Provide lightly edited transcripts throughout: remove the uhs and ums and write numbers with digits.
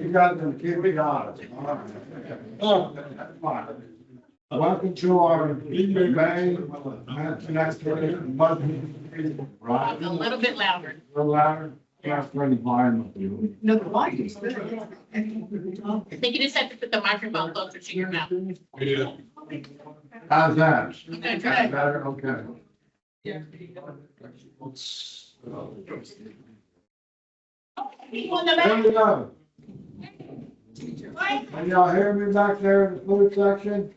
You guys can keep me honest. Welcome to our May Master Naturalist Program. Right? A little bit louder. A little louder. Yeah, for the environment. No, the light is good. I think you just have to put the microphone closer to your mouth. How's that? Okay, try. Better, okay. People in the There back. we go. Can y'all hear me back there in the food section?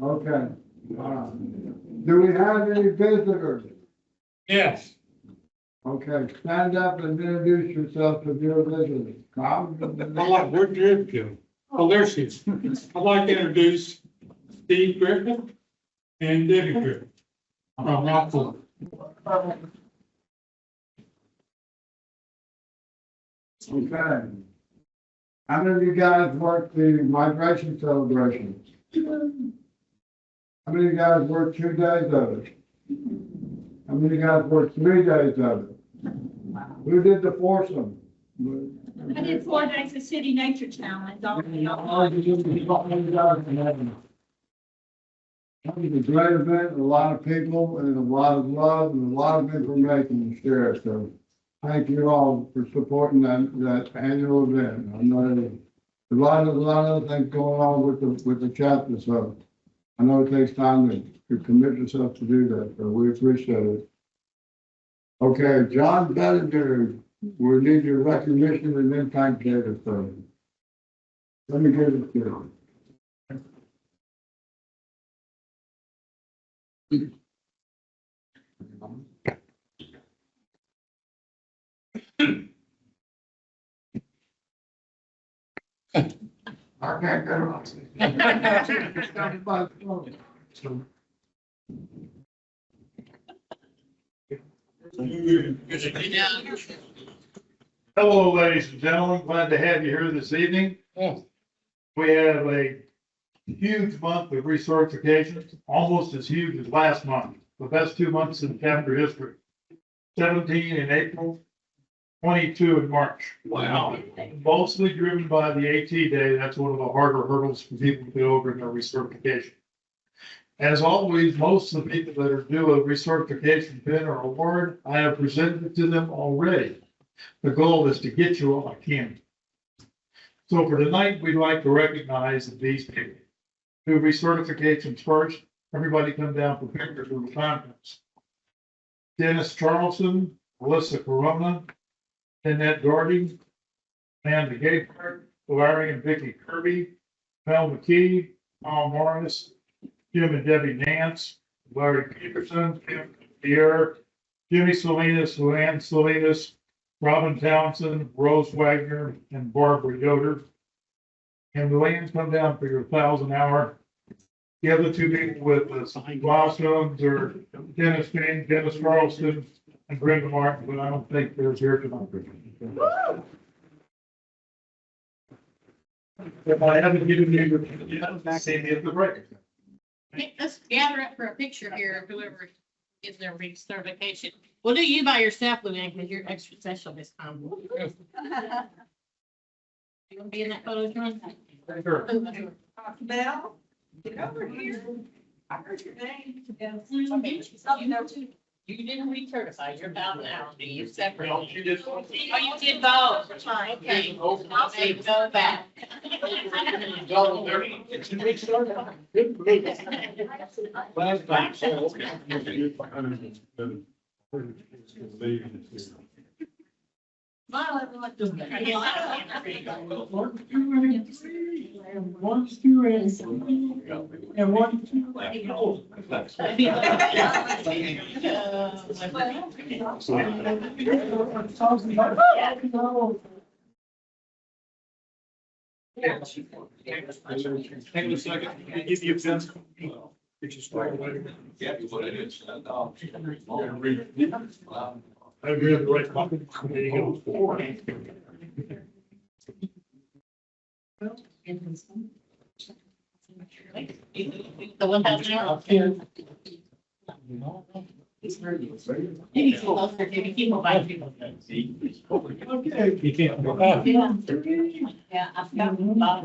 Okay. Do we have any visitors? Yes. Okay, stand up and introduce yourself to your visitors. Where'd Drib go? Oh, there she is. I'd like to introduce Steve Griffith and Debbie Griffith from Rockport. Okay. How many of you guys worked the migration celebrations? How many of you guys worked 2 days of it? How many of you guys worked 3 days of it? Who did the foursome? I did 4 days of city nature challenge. That was a great event, a lot of people and a lot of love and a lot of information to share. So thank you all for supporting that annual event. I know there's a lot of other things going on with the chapter, so I know it takes time to commit yourself to do that, so we appreciate it. Okay, John Bellinger, we need your recognition and impact data, so let me give it to you. I can't get it. Hello, ladies and gentlemen. Glad to have you here this evening. We have a huge month of recertifications, almost as huge as last month, the best 2 months in chapter history. 17 in April, 22 in March. Wow. Mostly driven by the AT day. That's one of the harder hurdles for people to get over in their recertification. As always, most of the people that are due a recertification pin or award, I have presented it to them already. The goal is to get you all I can. So for tonight, we'd like to recognize these people. Do recertifications first. Everybody come down for pictures of the conference. Dennis Charleston, Melissa Corona, Annette Doherty, Amanda Gayford, Larry and Vicky Kirby, Mel McKee, Tom Morris, Jim and Debbie Nance, Larry Peterson, Kim Pierre, Jimmy Salinas, Luann Salinas, Robin Townsend, Rose Wagner, and Barbara Yoder. And Luann's come down for your 1,000-hour. The other two people with us, milestones are Dennis King, Dennis Carlson, and Brenda Martin, but I don't think they're here tonight. If I haven't given you, see me at the break. Okay, let's gather up for a picture here of whoever is their recertification. We'll do you by yourself, Luann, because you're extra special this time. You gonna be in that photo, John? Sure. Bell, get over here. I heard your name. You didn't recertify, you're about an hour, do you separate? No, she did. Oh, you did both, okay, I'll say go back. Smile, everyone. One, two, and one, two. Hang on a second, can I give you a pen? Get you started. Yeah, what it is. I agree with the right copy. There you go. The 1,000 hour. Maybe closer, maybe people buy people. You can't go back. Yeah, I've got a lot of.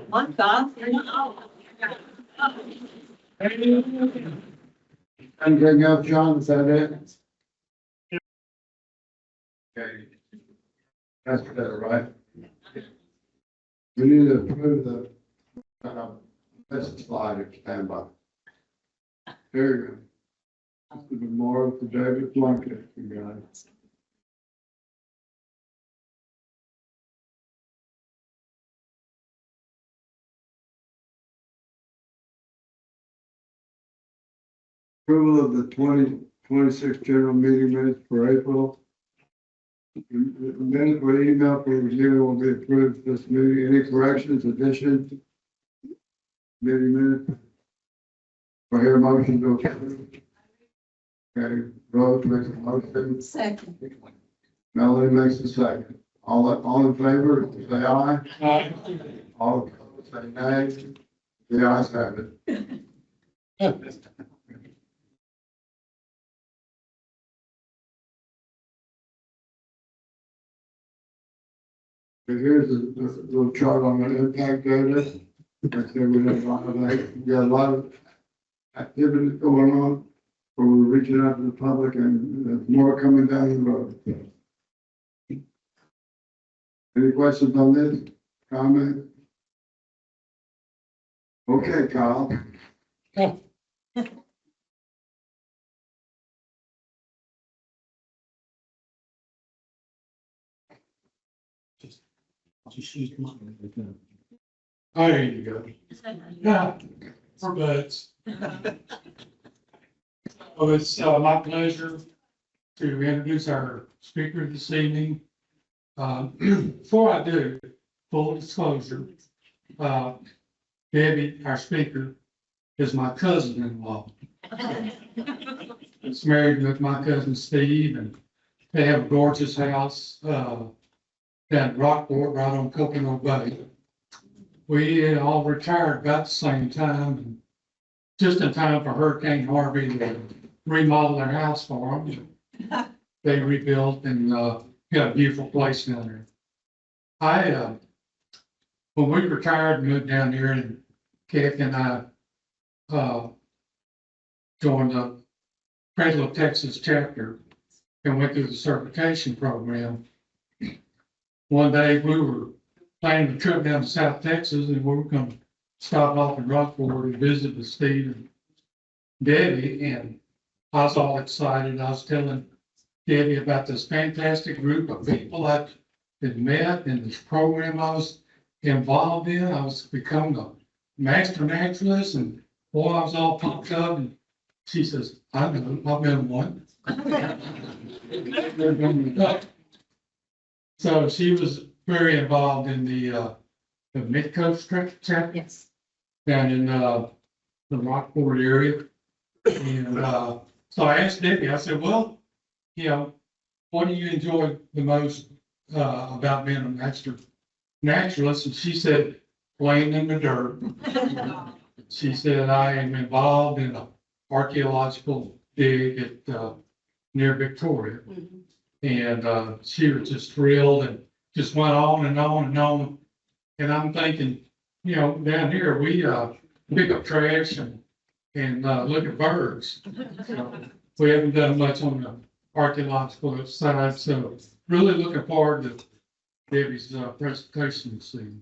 One thought. Anything else, John? Is that it? Okay. That's better, right? We need to approve the, that's slide or standby. There you go. This is more for David Plunkett, you guys. Approval of the 2026 general meeting minutes for April. The minutes were emailed for review will be approved this meeting. Any corrections, additions? Meeting minutes? I hear a motion to approve. Okay, Rose makes a motion. Second. Melanie makes a second. All in favor, say aye. Aye. All opposed, say nay. The ayes have it. Here's a little chart on the impact data. Like I said, we have a lot of, we got a lot of activities going on, where we're reaching out to the public and there's more coming down the road. Any questions on this? Comment? Okay, Kyle. There you go. Yeah, for buds. Well, it's my pleasure to introduce our speaker this evening. Before I do, full disclosure, Debbie, our speaker, is my cousin-in-law. It's married with my cousin Steve, and they have a gorgeous house down in Rockport, right on Coconut Bay. We all retired about the same time, and just in time for Hurricane Harvey to remodel their house for them. They rebuilt and got a beautiful place down there. When we retired and moved down here, and Keck and I joined the Cradle of Texas Chapter and went through the certification program. One day we were planning a trip down to South Texas, and we were going to stop off in Rockport and visit with Steve and Debbie, and I was all excited. I was telling Debbie about this fantastic group of people I had met and this program I was involved in. I was becoming a Master Naturalist, and boy, I was all pumped up, and she says, I know, I've been one. So she was very involved in the Mid-Coast chapter. Yes. Down in the Rockport area. And so I asked Debbie, I said, well, you know, what do you enjoy the most about being a Master Naturalist? And she said, playing in the dirt. She said, I am involved in an archaeological dig at near Victoria. And she was just thrilled and just went on and on and on. And I'm thinking, you know, down here, we pick up trash and look at birds. So we haven't done much on the archaeological side, so really looking forward to Debbie's presentation this evening.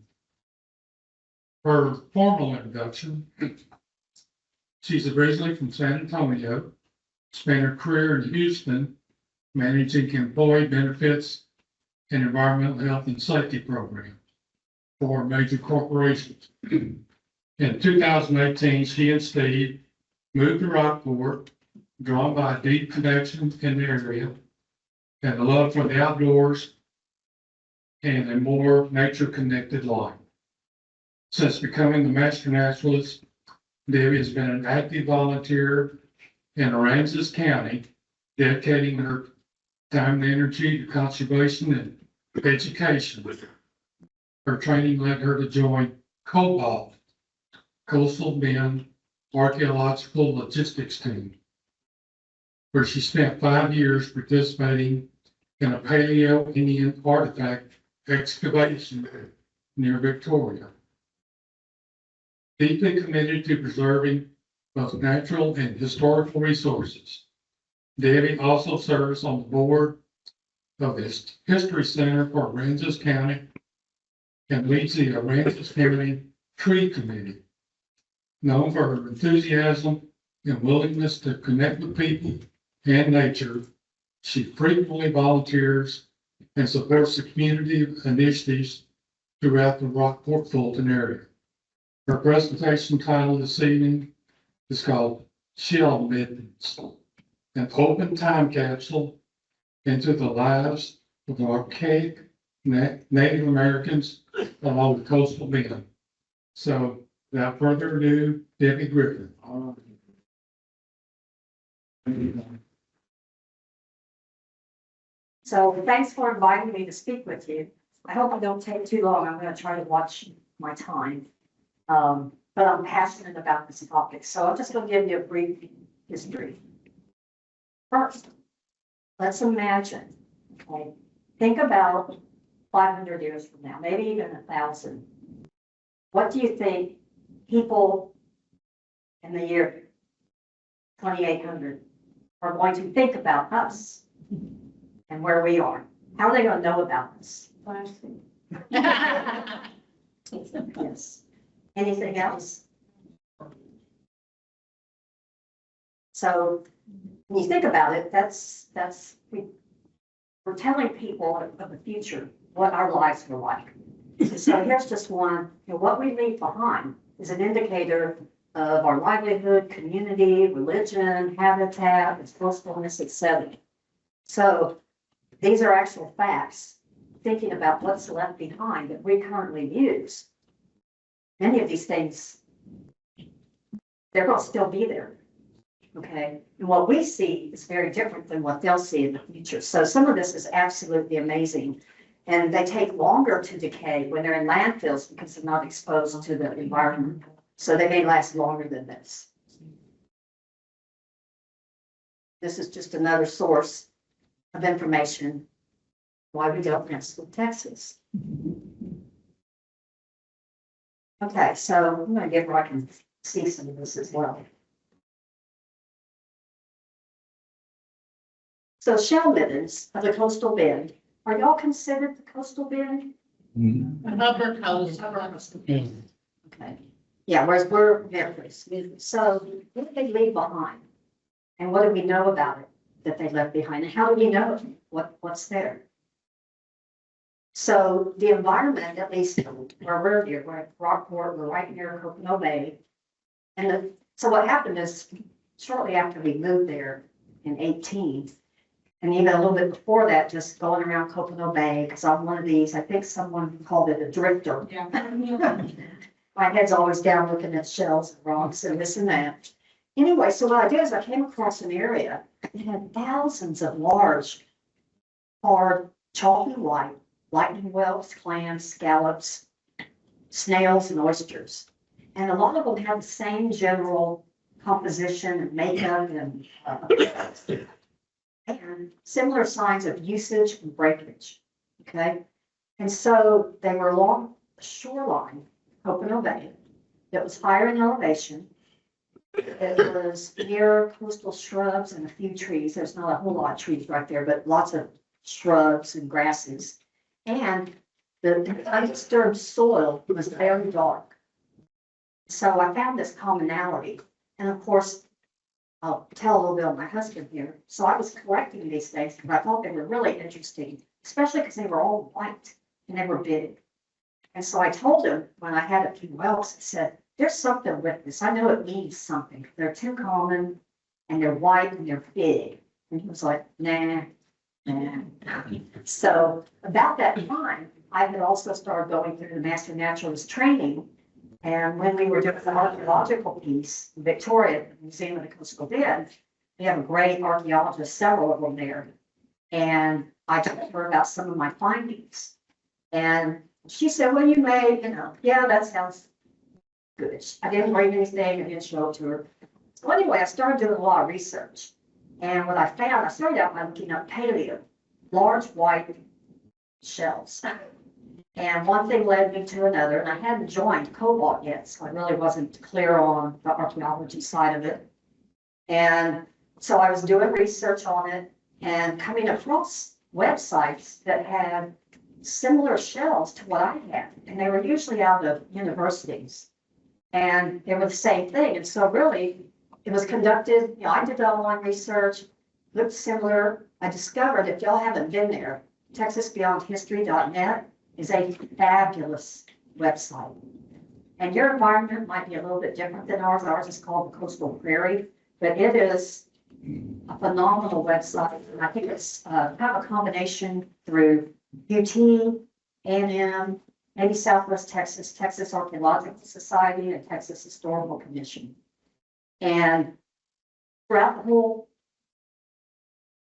Her formal introduction, she's originally from San Antonio, spent her career in Houston, managing employee benefits and environmental health and safety programs for major corporations. In 2018, she and Steve moved to Rockport, drawn by a deep connection in the area and a love for the outdoors and a more nature-connected life. Since becoming the Master Naturalist, Debbie has been an active volunteer in Aransas County, dedicating her time and energy to conservation and education. Her training led her to join Cobalt, Coastal Bend Archaeological Logistics Team, where she spent 5 years participating in a Paleo-Indian artifact excavation near Victoria. Deeply committed to preserving both natural and historical resources, Debbie also serves on the board of the History Center for Aransas County and leads the Aransas County Tree Committee. Known for her enthusiasm and willingness to connect with people and nature, she frequently volunteers and supports the community initiatives throughout the Rockport Fulton area. Her presentation title this evening is called Shell Middens, an open time capsule into the lives of the archaic Native Americans along the coastal bend. So without further ado, Debbie Griffith. So thanks for inviting me to speak with you. I hope I don't take too long. I'm going to try to watch my time. But I'm passionate about this topic, so I'm just going to give you a brief history. First, let's imagine, okay, think about 500 years from now, maybe even 1,000. What do you think people in the year 2800 are going to think about us and where we are? How are they going to know about us? Yes. Anything else? So when you think about it, we're telling people of the future what our lives were like. So here's just one, what we leave behind is an indicator of our livelihood, community, religion, habitat, resourcefulness, etc. So these are actual facts, thinking about what's left behind that we currently use. Many of these things, they're going to still be there, okay? And what we see is very different than what they'll see in the future. So some of this is absolutely amazing. And they take longer to decay when they're in landfills because they're not exposed to the environment. So they may last longer than this. This is just another source of information why we don't mess with Texas. Okay, so I'm going to get where I can see some of this as well. So shell middens of the coastal bend. Are y'all considered the coastal bend? Upper coast. Okay. Yeah, whereas we're very smooth. So what did they leave behind? And what do we know about it that they left behind? And how do we know what's there? So the environment, at least where we're here, we're at Rockport, we're right near Coconut Bay. And so what happened is shortly after we moved there in 18, and even a little bit before that, just going around Coconut Bay, because I'm one of these, I think someone called it a drifter. Yeah. My head's always down looking at shells and rocks and this and that. Anyway, so what I did is I came across an area that had thousands of large, hard, chalky white, lightning whelks, clams, scallops, snails, and oysters. And a lot of them have the same general composition and makeup and similar signs of usage and breakage, okay? And so they were along the shoreline, Coconut Bay, that was higher in elevation. It was near coastal shrubs and a few trees. There's not a whole lot of trees right there, but lots of shrubs and grasses. And the undisturbed soil was very dark. So I found this commonality. And of course, I'll tell a little bit of my husband here. So I was collecting these things because I thought they were really interesting, especially because they were all white and they were big. And so I told him when I had a few whelks, I said, there's something with this. I know it means something. They're too common and they're white and they're big. And he was like, nah. So about that time, I had also started going through the Master Naturalist training. And when we were doing the archaeological piece in Victoria, the Museum of the Coastal Bend, we have a great archaeologist, several of them there. And I told her about some of my findings. And she said, well, you may, yeah, that sounds good. I didn't bring anything, I didn't show it to her. So anyway, I started doing a lot of research. And what I found, I started out by looking up paleo, large white shells. And one thing led me to another, and I hadn't joined cobalt yet, so I really wasn't clear on the archaeology side of it. And so I was doing research on it and coming across websites that had similar shells to what I had, and they were usually out of universities. And they were the same thing, and so really, it was conducted, I did the online research, looked similar. I discovered, if y'all haven't been there, TexasBeyondHistory.net is a fabulous website. And your environment might be a little bit different than ours. Ours is called the Coastal Prairie, but it is a phenomenal website. And I think it's kind of a combination through UT, A&M, maybe Southwest Texas, Texas Archaeological Society, and Texas Historical Commission. And throughout the whole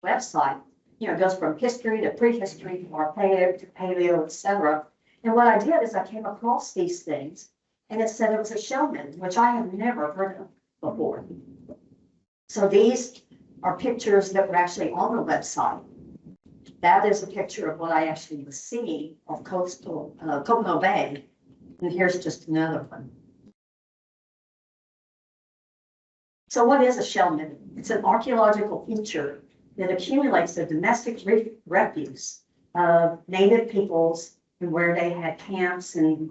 website, it goes from history to prehistory, from archaic to paleo, etc. And what I did is I came across these things, and it said it was a shell midden, which I have never heard of before. So these are pictures that were actually on the website. That is a picture of what I actually was seeing of coastal Coconut Bay, and here's just another one. So what is a shell midden? It's an archaeological feature that accumulates the domestic refuse of native peoples and where they had camps and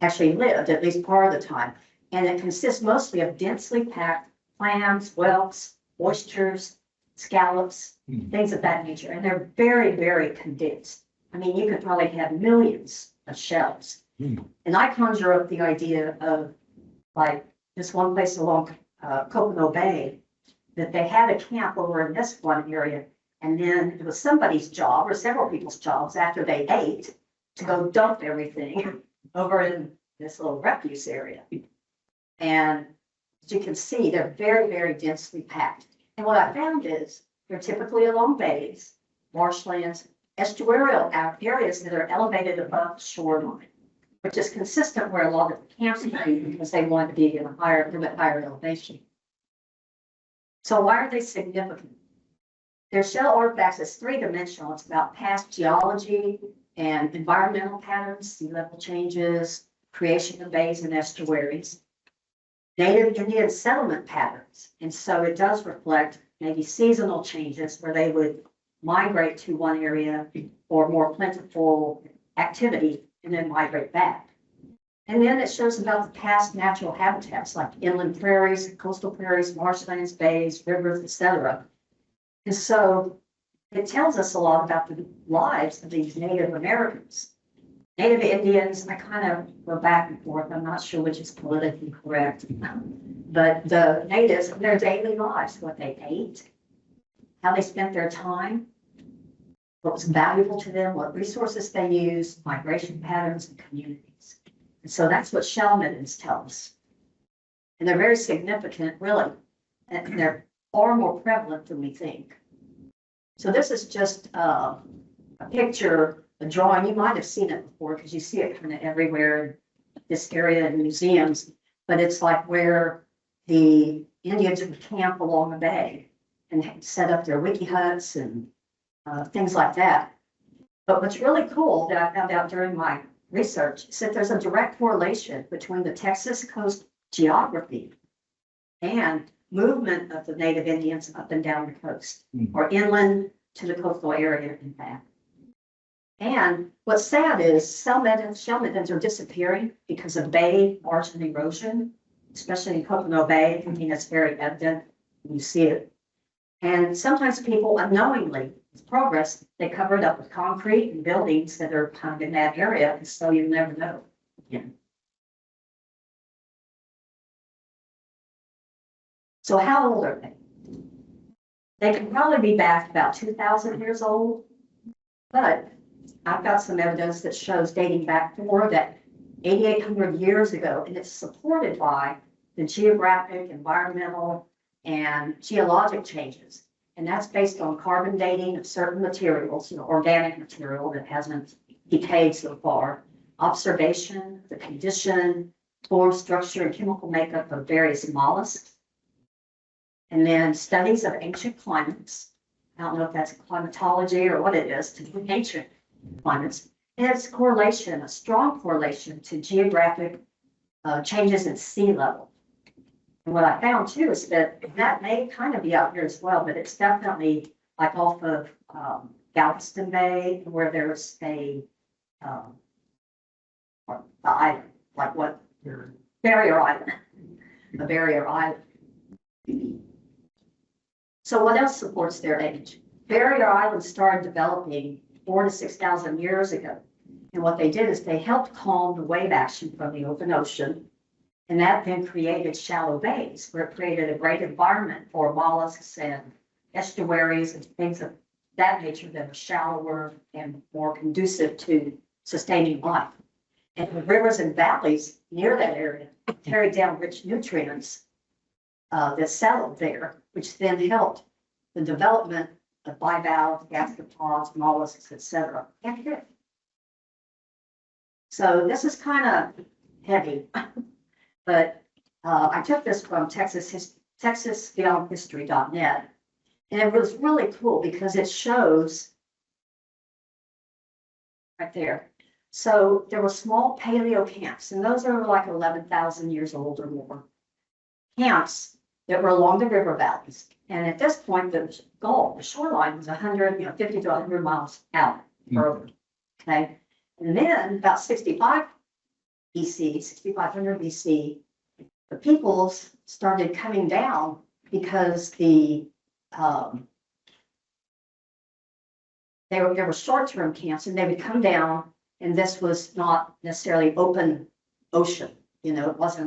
actually lived at least part of the time. And it consists mostly of densely packed clams, whelks, oysters, scallops, things of that nature. And they're very, very condensed. I mean, you could probably have millions of shells. And I conjure up the idea of like this one place along Coconut Bay, that they had a camp over in this one area, and then it was somebody's job or several people's jobs after they ate to go dump everything over in this little refuse area. And as you can see, they're very, very densely packed. And what I found is they're typically along bays, marshlands, estuarial areas that are elevated above the shoreline, which is consistent where a lot of the camps are because they want to be in a little bit higher elevation. So why are they significant? Their shell artifacts is three-dimensional. It's about past geology and environmental patterns, sea level changes, creation of bays and estuaries, native Indian settlement patterns. And so it does reflect maybe seasonal changes where they would migrate to one area or more plentiful activity and then migrate back. And then it shows about the past natural habitats like inland prairies, coastal prairies, marshlands, bays, rivers, etc. And so it tells us a lot about the lives of these Native Americans. Native Indians, I kind of go back and forth. I'm not sure which is politically correct. But the natives, their daily lives, what they ate, how they spent their time, what was valuable to them, what resources they used, migration patterns, and communities. And so that's what shell middens tell us. And they're very significant, really, and they're far more prevalent than we think. So this is just a picture, a drawing. You might have seen it before because you see it kind of everywhere in this area in museums, but it's like where the Indians would camp along the bay and set up their wiki huts and things like that. But what's really cool that I found out during my research is that there's a direct correlation between the Texas coast geography and movement of the Native Indians up and down the coast or inland to the coastal area and back. And what's sad is shell middens are disappearing because of bay margin erosion, especially in Coconut Bay. I mean, it's very evident when you see it. And sometimes people unknowingly, with progress, they cover it up with concrete and buildings that are kind of in that area, and so you never know again. So how old are they? They can probably be back about 2,000 years old, but I've got some evidence that shows dating back more than 8,800 years ago, and it's supported by the geographic, environmental, and geologic changes. And that's based on carbon dating of certain materials, organic material that hasn't decayed so far, observation, the condition, form, structure, and chemical makeup of various mollusks. And then studies of ancient climates. I don't know if that's climatology or what it is, to do ancient climates. It has correlation, a strong correlation to geographic changes in sea level. And what I found too is that that may kind of be out here as well, but it's definitely like off of Galveston Bay, where there's a or the island, like what barrier island, a barrier island. So what else supports their age? Barrier islands started developing 4,000 to 6,000 years ago. And what they did is they helped calm the wave action from the open ocean. And that then created shallow bays, where it created a great environment for mollusks and estuaries and things of that nature that are shallower and more conducive to sustaining life. And the rivers and valleys near that area carried down rich nutrients that settled there, which then helped the development of bivalves, gastropods, mollusks, etc. So this is kind of heavy, but I took this from texasbeyondhistory.net, and it was really cool because it shows right there. So there were small paleo camps, and those are like 11,000 years old or more. Camps that were along the river valleys. And at this point, the shoreline was 50 to 100 miles out further. Okay. And then about 65 BC, 6500 BC, the peoples started coming down because there were short-term camps, and they would come down, and this was not necessarily open ocean. You know, it was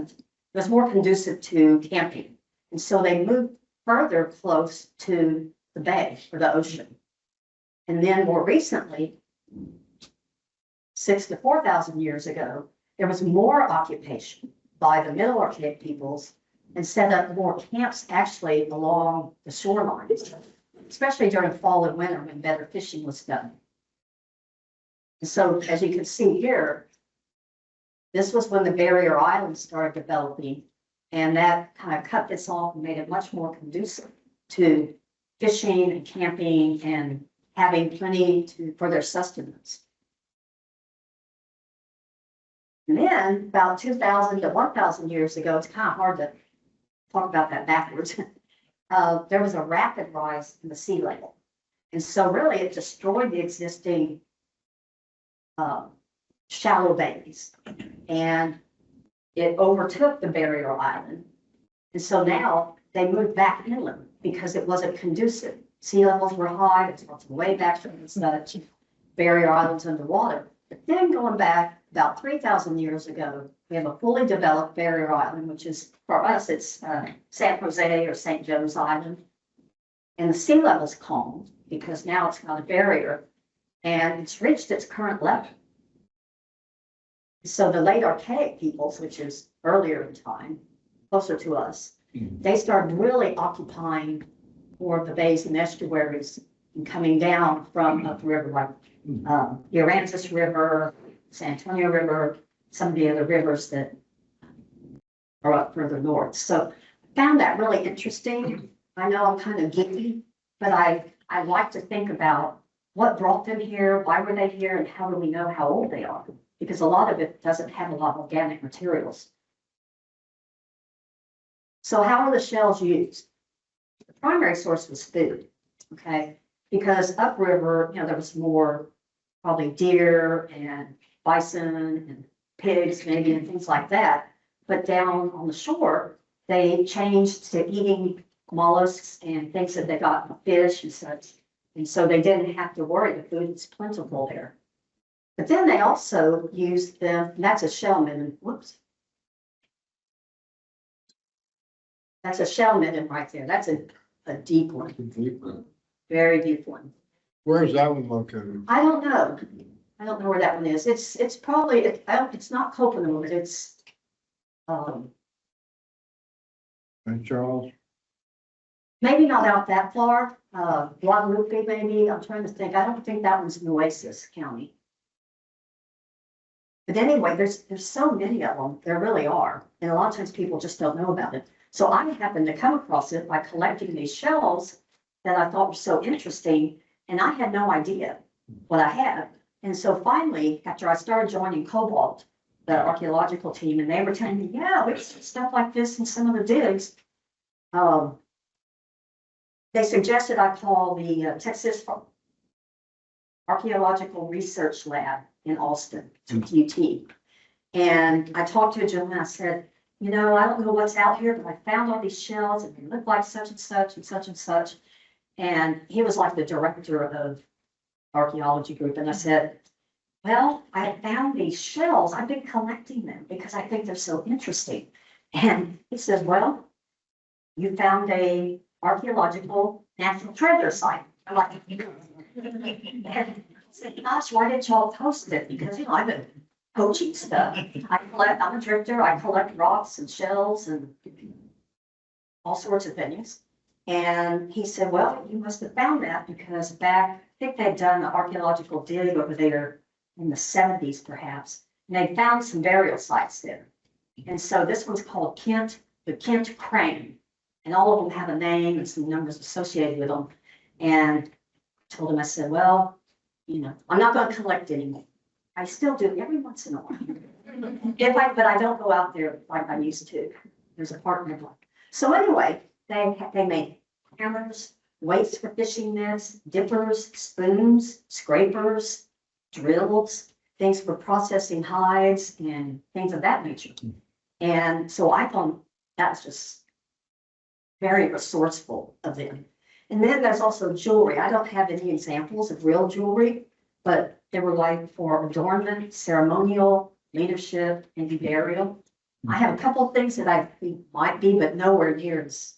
more conducive to camping. And so they moved further close to the bay or the ocean. And then more recently, 6,000 to 4,000 years ago, there was more occupation by the Middle Archaic peoples and set up more camps actually along the shorelines, especially during fall and winter when better fishing was done. And so as you can see here, this was when the barrier islands started developing, and that kind of cut this off and made it much more conducive to fishing and camping and having plenty for their sustenance. And then about 2,000 to 1,000 years ago, it's kind of hard to talk about that backwards. There was a rapid rise in the sea level. And so really it destroyed the existing shallow bays, and it overtook the barrier island. And so now they moved back inland because it wasn't conducive. Sea levels were high, there's lots of wave action and such, barrier islands underwater. But then going back about 3,000 years ago, we have a fully developed barrier island, which is, for us, it's San Jose or St. Joe's Island. And the sea level's calmed because now it's got a barrier and it's reached its current level. So the late Archaic peoples, which is earlier in time, closer to us, they started really occupying more of the bays and estuaries and coming down from upriver, like the Aransas River, San Antonio River, some of the other rivers that are up further north. So I found that really interesting. I know I'm kind of geeky, but I like to think about what brought them here, why were they here, and how do we know how old they are? Because a lot of it doesn't have a lot of organic materials. So how are the shells used? The primary source was food, okay? Because upriver, there was more probably deer and bison and pigs maybe and things like that. But down on the shore, they changed to eating mollusks and things that they got from fish and such. And so they didn't have to worry, the food was plentiful there. But then they also used them, that's a shell midden, whoops. That's a shell midden right there. That's a deep one, very deep one. Where is that one located? I don't know. I don't know where that one is. It's probably, it's not Copenhagen, but it's, St. Charles? maybe not out that far. Guadalupe, maybe. I'm trying to think. I don't think that one's in Nueces County. But anyway, there's so many of them, there really are, and a lot of times people just don't know about it. So I happened to come across it by collecting these shells that I thought were so interesting, and I had no idea what I had. And so finally, after I started joining Cobalt, the archaeological team, and they were telling me, yeah, we see stuff like this in some of the digs. They suggested I call the Texas Archaeological Research Lab in Austin, UT. And I talked to a gentleman, I said, you know, I don't know what's out here, but I found all these shells and they look like such and such and such and such. And he was like the director of archaeology group. And I said, well, I found these shells. I've been collecting them because I think they're so interesting. And he said, well, you found a archaeological natural treasure site. I'm like, and I said, gosh, why didn't y'all post it? Because, you know, I've been poaching stuff. I'm a drifter. I collect rocks and shells and all sorts of things. And he said, well, you must have found that because back, I think they'd done an archaeological dig over there in the 70s, perhaps. And they found some burial sites there. And so this one's called the Kent Crane. And all of them have a name and some numbers associated with them. And I told him, I said, well, you know, I'm not going to collect anymore. I still do every once in a while. But I don't go out there like I used to. There's a part in my life. So anyway, they made hammers, weights for fishing nets, dippers, spoons, scrapers, drills, things for processing hides and things of that nature. And so I thought that's just very resourceful of them. And then there's also jewelry. I don't have any examples of real jewelry, but they were like for adornment, ceremonial, leadership, and burial. I have a couple of things that I think might be, but nowhere near as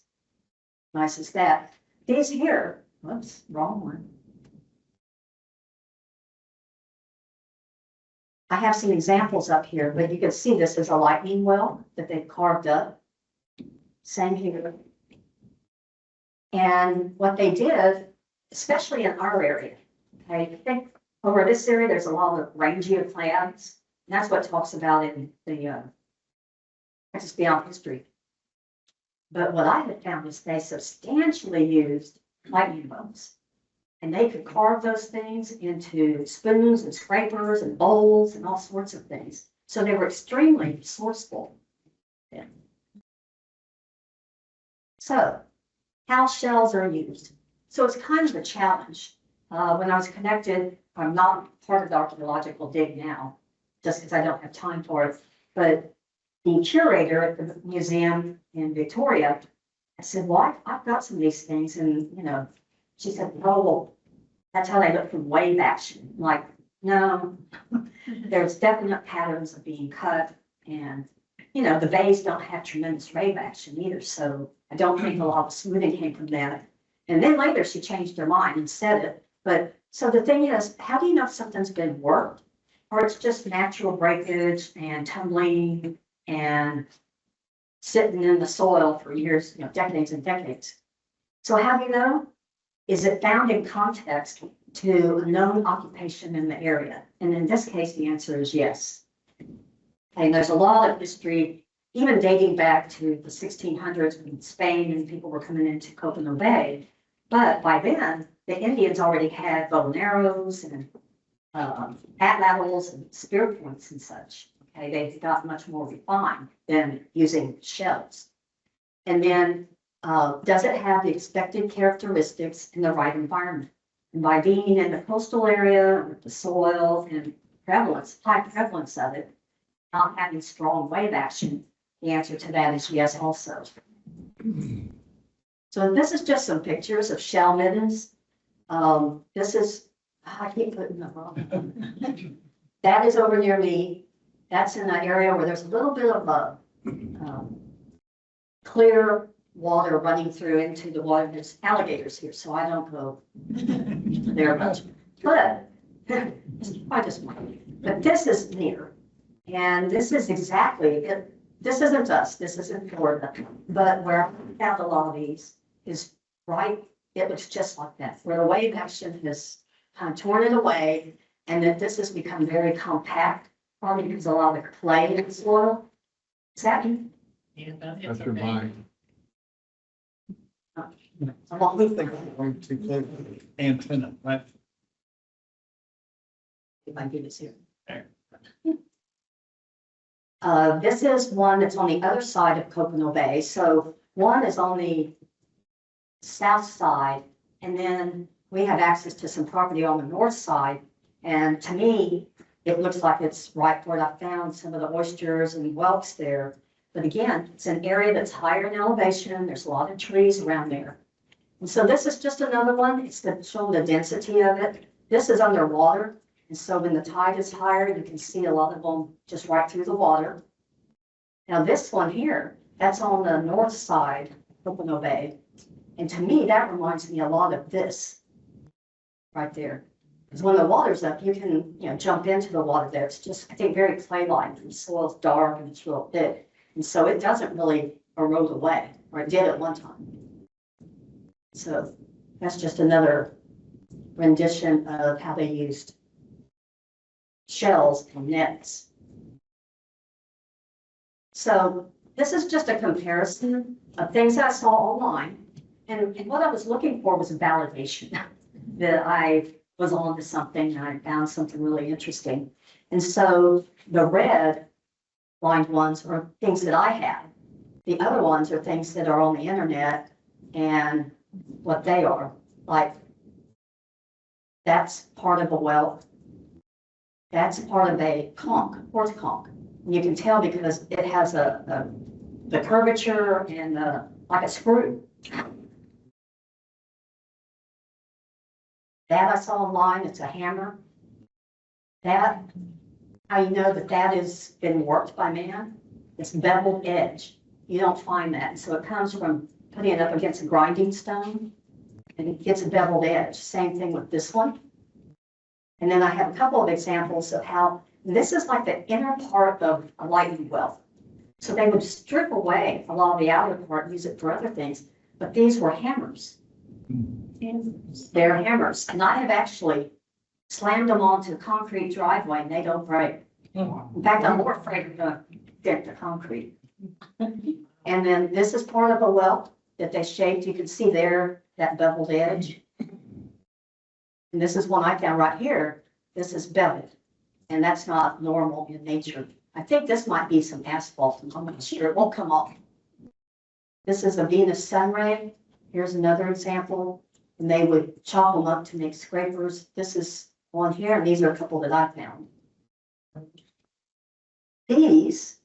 nice as that. These here, whoops, wrong one. I have some examples up here, but you can see this is a lightning well that they've carved up. Same here. And what they did, especially in our area, okay, I think over this area, there's a lot of rangia clams. And that's what talks about in the Texas Beyond History. But what I have found is they substantially used lightning wells. And they could carve those things into spoons and scrapers and bowls and all sorts of things. So they were extremely resourceful. Yeah. So how shells are used. So it's kind of a challenge. When I was connected, I'm not part of the archaeological dig now, just because I don't have time for it. But the curator at the museum in Victoria, I said, well, I've got some of these things. And, you know, she said, oh, well, that's how they look from wave action. I'm like, no, there's definite patterns of being cut. And, you know, the bays don't have tremendous wave action either. So I don't think a lot of smoothing came from that. And then later she changed her mind and said it. But so the thing is, how do you know if something's been worked or it's just natural breakage and tumbling and sitting in the soil for years, you know, decades and decades? So how do you know? Is it found in context to a known occupation in the area? And in this case, the answer is yes. And there's a lot of history, even dating back to the 1600s in Spain and people were coming into Copano Bay. But by then, the Indians already had bow and arrows and atlatls and spear points and such. Okay, they got much more refined than using shells. And then, does it have the expected characteristics in the right environment? And by being in the coastal area with the soil and prevalence, high prevalence of it, not having strong wave action, the answer to that is yes also. So this is just some pictures of shell middens. This is, I keep putting them wrong. That is over near me. That's in an area where there's a little bit of clear water running through into the water. There's alligators here, so I don't go there much. But I just want. But this is near, and this is exactly it. This isn't us. This isn't Florida, but where I found a lot of these is right. It looks just like that, where the wave action has kind of torn it away, and that this has become very compact Probably because a lot of the clay in the soil. Is that me? Yeah, but it's That's your okay. mind. I'm all- Going to close the antenna, right? If I do this here. There. This is one that's on the other side of Coconut Bay. So one is on the south side, and then we have access to some property on the north side. And to me, it looks like it's right where I found some of the oysters and whelks there. But again, it's an area that's higher in elevation. There's a lot of trees around there. And so this is just another one. It's showing the density of it. This is underwater. And so when the tide is higher, you can see a lot of them just right through the water. Now this one here, that's on the north side of Coconut Bay. And to me, that reminds me a lot of this right there. Because when the water's up, you can, jump into the water there. It's just, I think, very clay-like. The soil's dark and it's real thick. And so it doesn't really erode away, or it did at one time. So that's just another rendition of how they used shells and nets. So this is just a comparison of things I saw online. And what I was looking for was a validation that I was on to something and I found something really interesting. And so the red lined ones are things that I have. The other ones are things that are on the internet and what they are. Like, that's part of a whelk. That's part of a conch, horse conch. And you can tell because it has the curvature and like a screw. That I saw online, it's a hammer. That, how you know that that has been worked by man? It's beveled edge. You don't find that. So it comes from putting it up against a grinding stone and it gets a beveled edge. Same thing with this one. And then I have a couple of examples of how this is like the inner part of a lightning well. So they would strip away a lot of the outer part, use it for other things, but these were hammers. They're hammers, and I have actually slammed them onto a concrete driveway and they don't break. In fact, I'm more afraid of the concrete. And then this is part of a welt that they shaped. You can see there, that beveled edge. And this is one I found right here. This is beveled, and that's not normal in nature. I think this might be some asphalt. I'm not sure. It won't come off. This is a Venus sunray. Here's another example. And they would chop them up to make scrapers. This is one here, and these are a couple that I found. These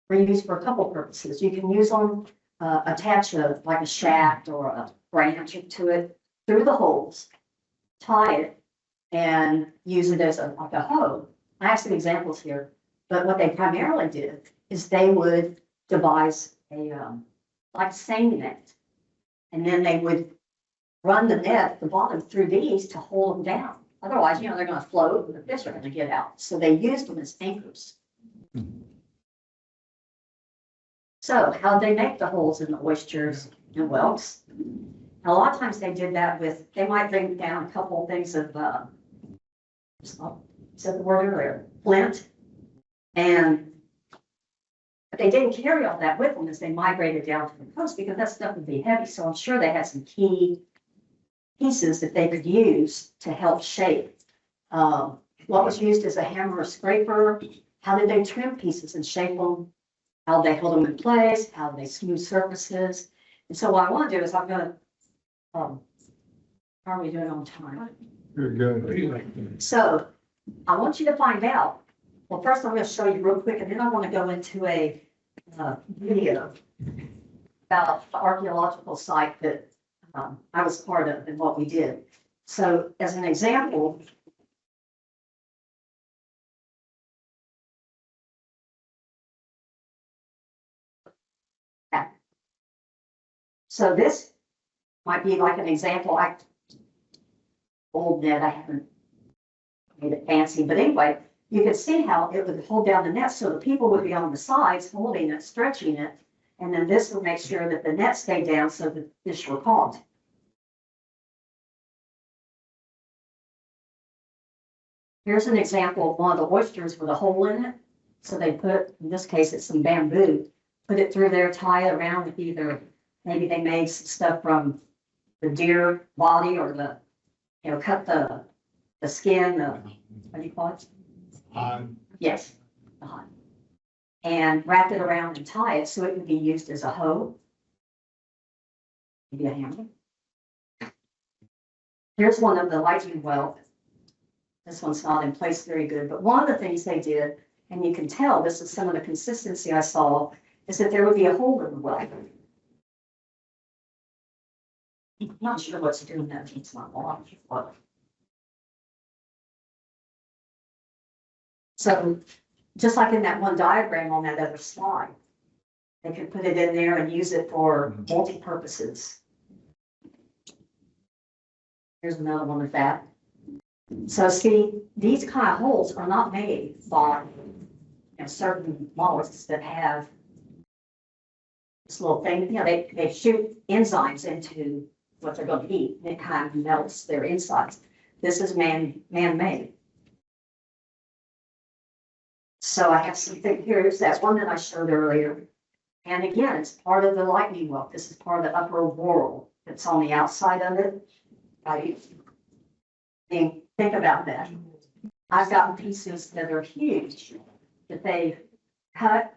were used for a couple purposes. You can use them, attach like a shaft or a branch to it through the holes, tie it, and use it as like a hoe. I have some examples here, but what they primarily did is they would devise a like seine net, and then they would run the net at the bottom through these to hold them down. Otherwise, they're going to float and the fish are going to get out. So they used them as anchors. So how they make the holes in the oysters and whelks? A lot of times they did that with, they might bring down a couple of things of, said the word earlier, flint. But they didn't carry all that with them as they migrated down to the coast because that stuff would be heavy. So I'm sure they had some key pieces that they could use to help shape. What was used as a hammer or scraper? How did they trim pieces and shape them? How they hold them in place? How they smooth surfaces? And so what I want to do is I'm going to, how are we doing on time? You're good. So I want you to find out. Well, first I'm going to show you real quick, and then I want to go into a video about the archaeological site that I was part of and what we did. So as an example, so this might be like an example. Old net, I haven't made it fancy, but anyway, you can see how it would hold down the net, so the people would be on the sides holding it, stretching it, and then this would make sure that the net stayed down so the fish were caught. Here's an example of one of the oysters with a hole in it. So they put, in this case, it's some bamboo, put it through there, tie it around with either, maybe they made some stuff from the deer body or the, cut the skin, what do you call it? Yes. the hide. And wrap it around and tie it so it can be used as a hoe. Maybe a hammer. Here's one of the lightning well. This one's not in place very good, but one of the things they did, and you can tell this is some of the consistency I saw, is that there would be a hole in the well. I'm not sure what's doing that. It's not large. So just like in that one diagram on that other slide, they could put it in there and use it for multi-purposes. Here's another one of that. So see, these kind of holes are not made by certain mollusks that have this little thing, they shoot enzymes into what they're going to eat, and it kind of melts their insides. This is man-made. So I have something here. Here's that one that I showed earlier. And again, it's part of the lightning well. This is part of the upper whorl that's on the outside of it. Right? Think about that. I've gotten pieces that are huge that they've cut,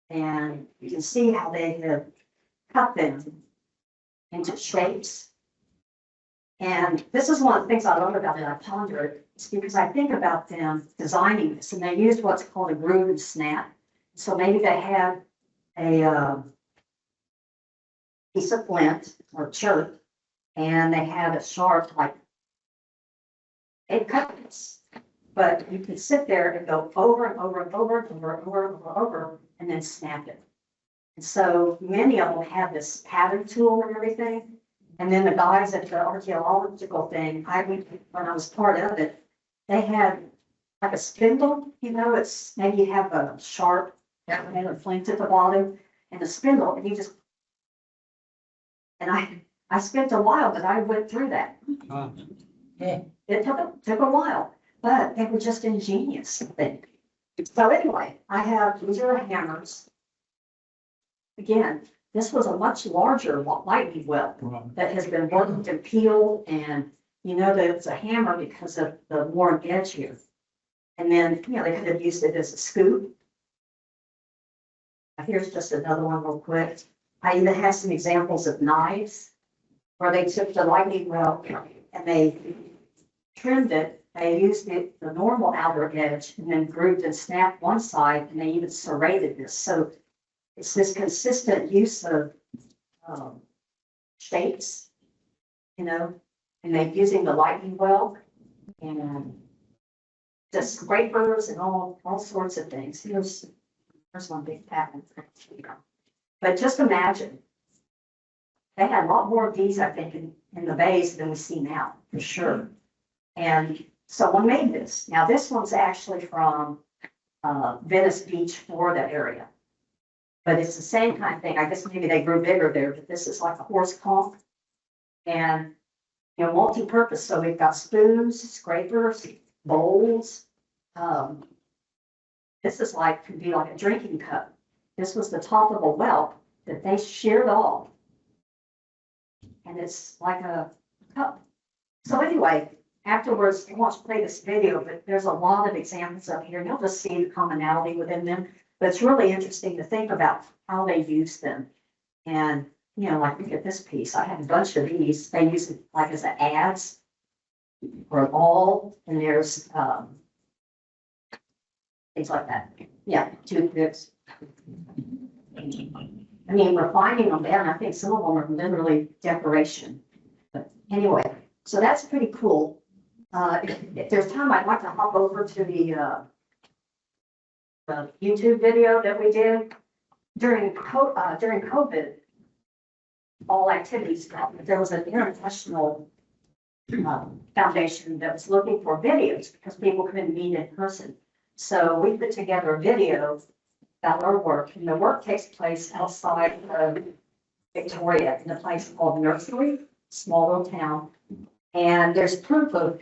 and you can see how they have cut them into shapes. And this is one of the things I love about it. I ponder it. It's because I think about them designing this, and they used what's called a groove and snap. So maybe they had a piece of flint or chert, and they had a sharp, like, it cut this, but you can sit there and go over and over and over and over and over and over, and then snap it. And so many of them have this pattern tool and everything. And then the guys at the archaeological thing, when I was part of it, they had like a spindle, it's maybe you have a sharp flint at the bottom and a spindle, and you just, and I spent a while, but I went through that. It took a while, but they were just ingenious, I think. So anyway, these are hammers. Again, this was a much larger lightning well that has been worked and peeled, and that it's a hammer because of the warm edge here. And then, they could have used it as a scoop. Here's just another one real quick. I even have some examples of knives where they took the lightning well and they trimmed it. They used the normal outer edge and then grooved and snapped one side, and they even serrated this. So it's this consistent use of shapes, and they're using the lightning well and the scrapers and all sorts of things. Here's one big pattern. But just imagine, they had a lot more of these, I think, in the bays than we see now, for sure. And someone made this. Now, this one's actually from Venice Beach, Florida area. But it's the same kind of thing. I guess maybe they grew bigger there, but this is like a horse conch. And, multi-purpose. So we've got spoons, scrapers, bowls. This is could be like a drinking cup. This was the top of a well that they sheared off. And it's like a cup. So anyway, afterwards, I want to play this video, but there's a lot of examples up here, and you'll just see the commonality within them. But it's really interesting to think about how they use them. And, look at this piece. I have a bunch of these. They use it as an adze or a ball, and there's things like that. Yeah, toothpicks. I mean, refining them down. I think some of them are literally decoration. But anyway, so that's pretty cool. If there's time, I'd like to hop over to the YouTube video that we did during COVID. All activities stopped. There was an international foundation that was looking for videos because people couldn't meet in person. So we put together a video about our work, and the work takes place outside of Victoria in a place called Nursery, small little town. And there's proof of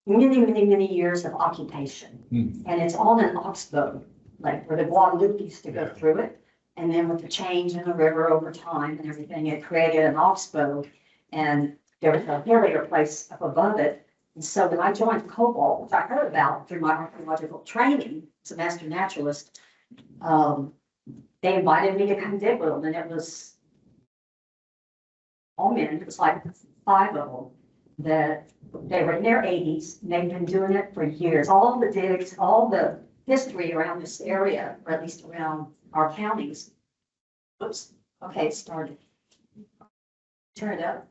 many, many, many years of occupation. And it's on an oxbow, like where the Guadalupe used to go through it. And then with the change in the river over time and everything, it created an oxbow. And there was a barrier place up above it. And so when I joined Cobalt, which I heard about through my archaeological training as a master naturalist, they invited me to come dig with them, and it was all men. It was like 5 of them that they were in their 80s, and they've been doing it for years. All the digs, all the history around this area, or at least around our counties. Oops, okay, it started. Turn it up.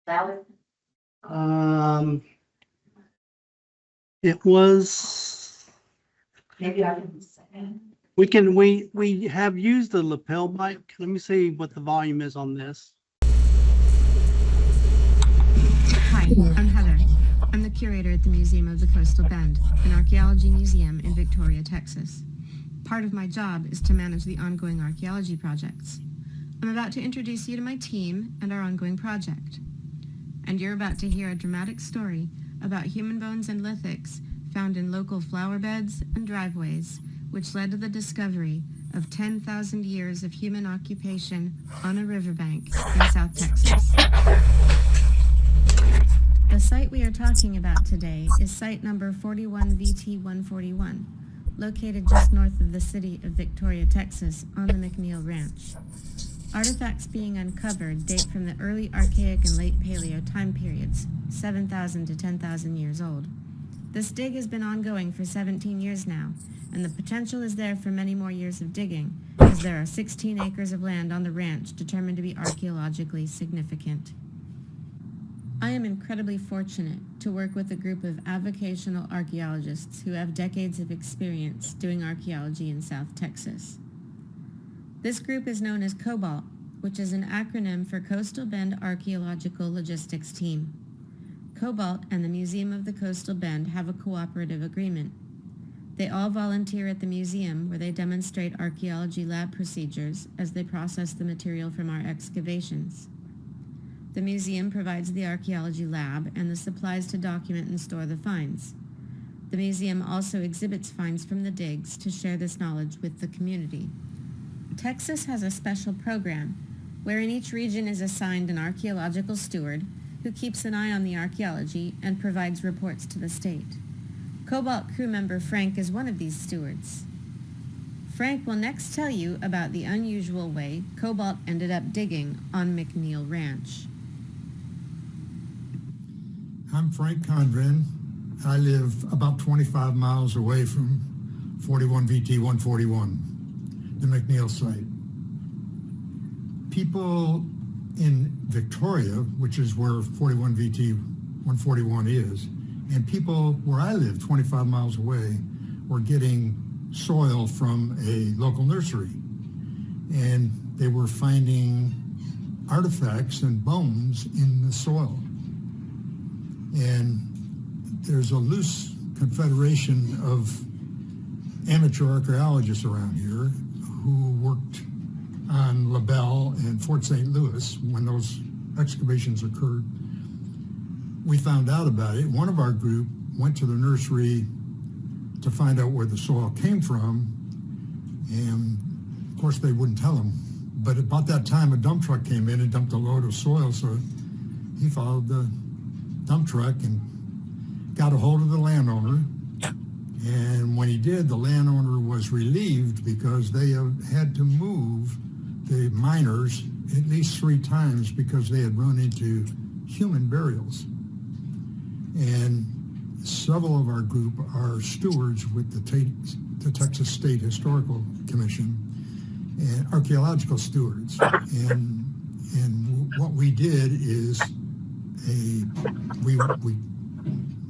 Louder. It was, Maybe I can say. we have used the lapel mic. Let me see what the volume is on this. Hi, I'm Heather. I'm the curator at the Museum of the Coastal Bend, an archaeology museum in Victoria, Texas. Part of my job is to manage the ongoing archaeology projects. I'm about to introduce you to my team and our ongoing project. And you're about to hear a dramatic story about human bones and lithics found in local flower beds and driveways, which led to the discovery of 10,000 years of human occupation on a riverbank in South Texas. The site we are talking about today is site number 41VT141, located just north of the city of Victoria, Texas, on the McNeil Ranch. Artifacts being uncovered date from the early Archaic and late Paleo time periods, 7,000 to 10,000 years old. This dig has been ongoing for 17 years now, and the potential is there for many more years of digging, as there are 16 acres of land on the ranch determined to be archaeologically significant. I am incredibly fortunate to work with a group of avocational archaeologists who have decades of experience doing archaeology in South Texas. This group is known as COBALT, which is an acronym for Coastal Bend Archaeological Logistics Team. COBALT and the Museum of the Coastal Bend have a cooperative agreement. They all volunteer at the museum where they demonstrate archaeology lab procedures as they process the material from our excavations. The museum provides the archaeology lab and the supplies to document and store the finds. The museum also exhibits finds from the digs to share this knowledge with the community. Texas has a special program wherein each region is assigned an archaeological steward who keeps an eye on the archaeology and provides reports to the state. Cobalt crew member Frank is one of these stewards. Frank will next tell you about the unusual way Cobalt ended up digging on McNeil Ranch. I'm Frank Condren. I live about 25 miles away from 41VT141, the McNeil site. People in Victoria, which is where 41VT141 is, and people where I live 25 miles away were getting soil from a local nursery. And they were finding artifacts and bones in the soil. And there's a loose confederation of amateur archaeologists around here who worked on LaBelle and Fort St. Louis when those excavations occurred. We found out about it. One of our group went to the nursery to find out where the soil came from, and of course they wouldn't tell him. But about that time, a dump truck came in and dumped a load of soil, so he followed the dump truck and got a hold of the landowner. And when he did, the landowner was relieved because they had to move the miners at least 3 times because they had run into human burials. And several of our group are stewards with the Texas State Historical Commission and archaeological stewards. And what we did is we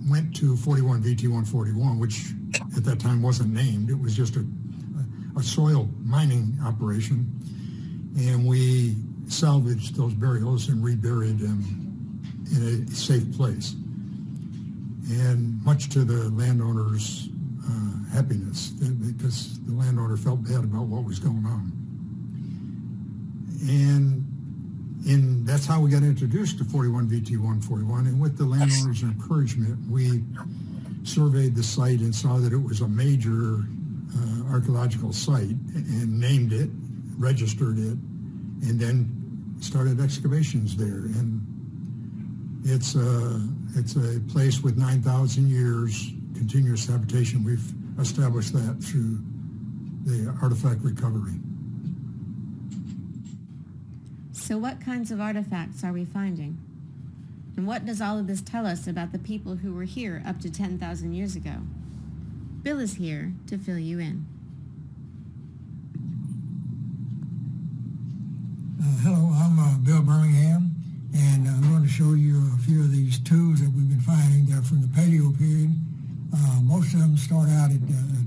went to 41VT141, which at that time wasn't named. It was just a soil mining operation. And we salvaged those burials and reburied them in a safe place. And much to the landowner's happiness, because the landowner felt bad about what was going on. And that's how we got introduced to 41 VT 141. And with the landowner's encouragement, we surveyed the site and saw that it was a major archaeological site and named it, registered it, and then started excavations there. And it's a place with 9,000 years continuous habitation. We've established that through the artifact recovery. So what kinds of artifacts are we finding? And what does all of this tell us about the people who were here up to 10,000 years ago? Bill is here to fill you in. Hello, I'm Bill Birmingham, and I'm going to show you a few of these tools that we've been finding. They're from the Paleo period. Most of them start out at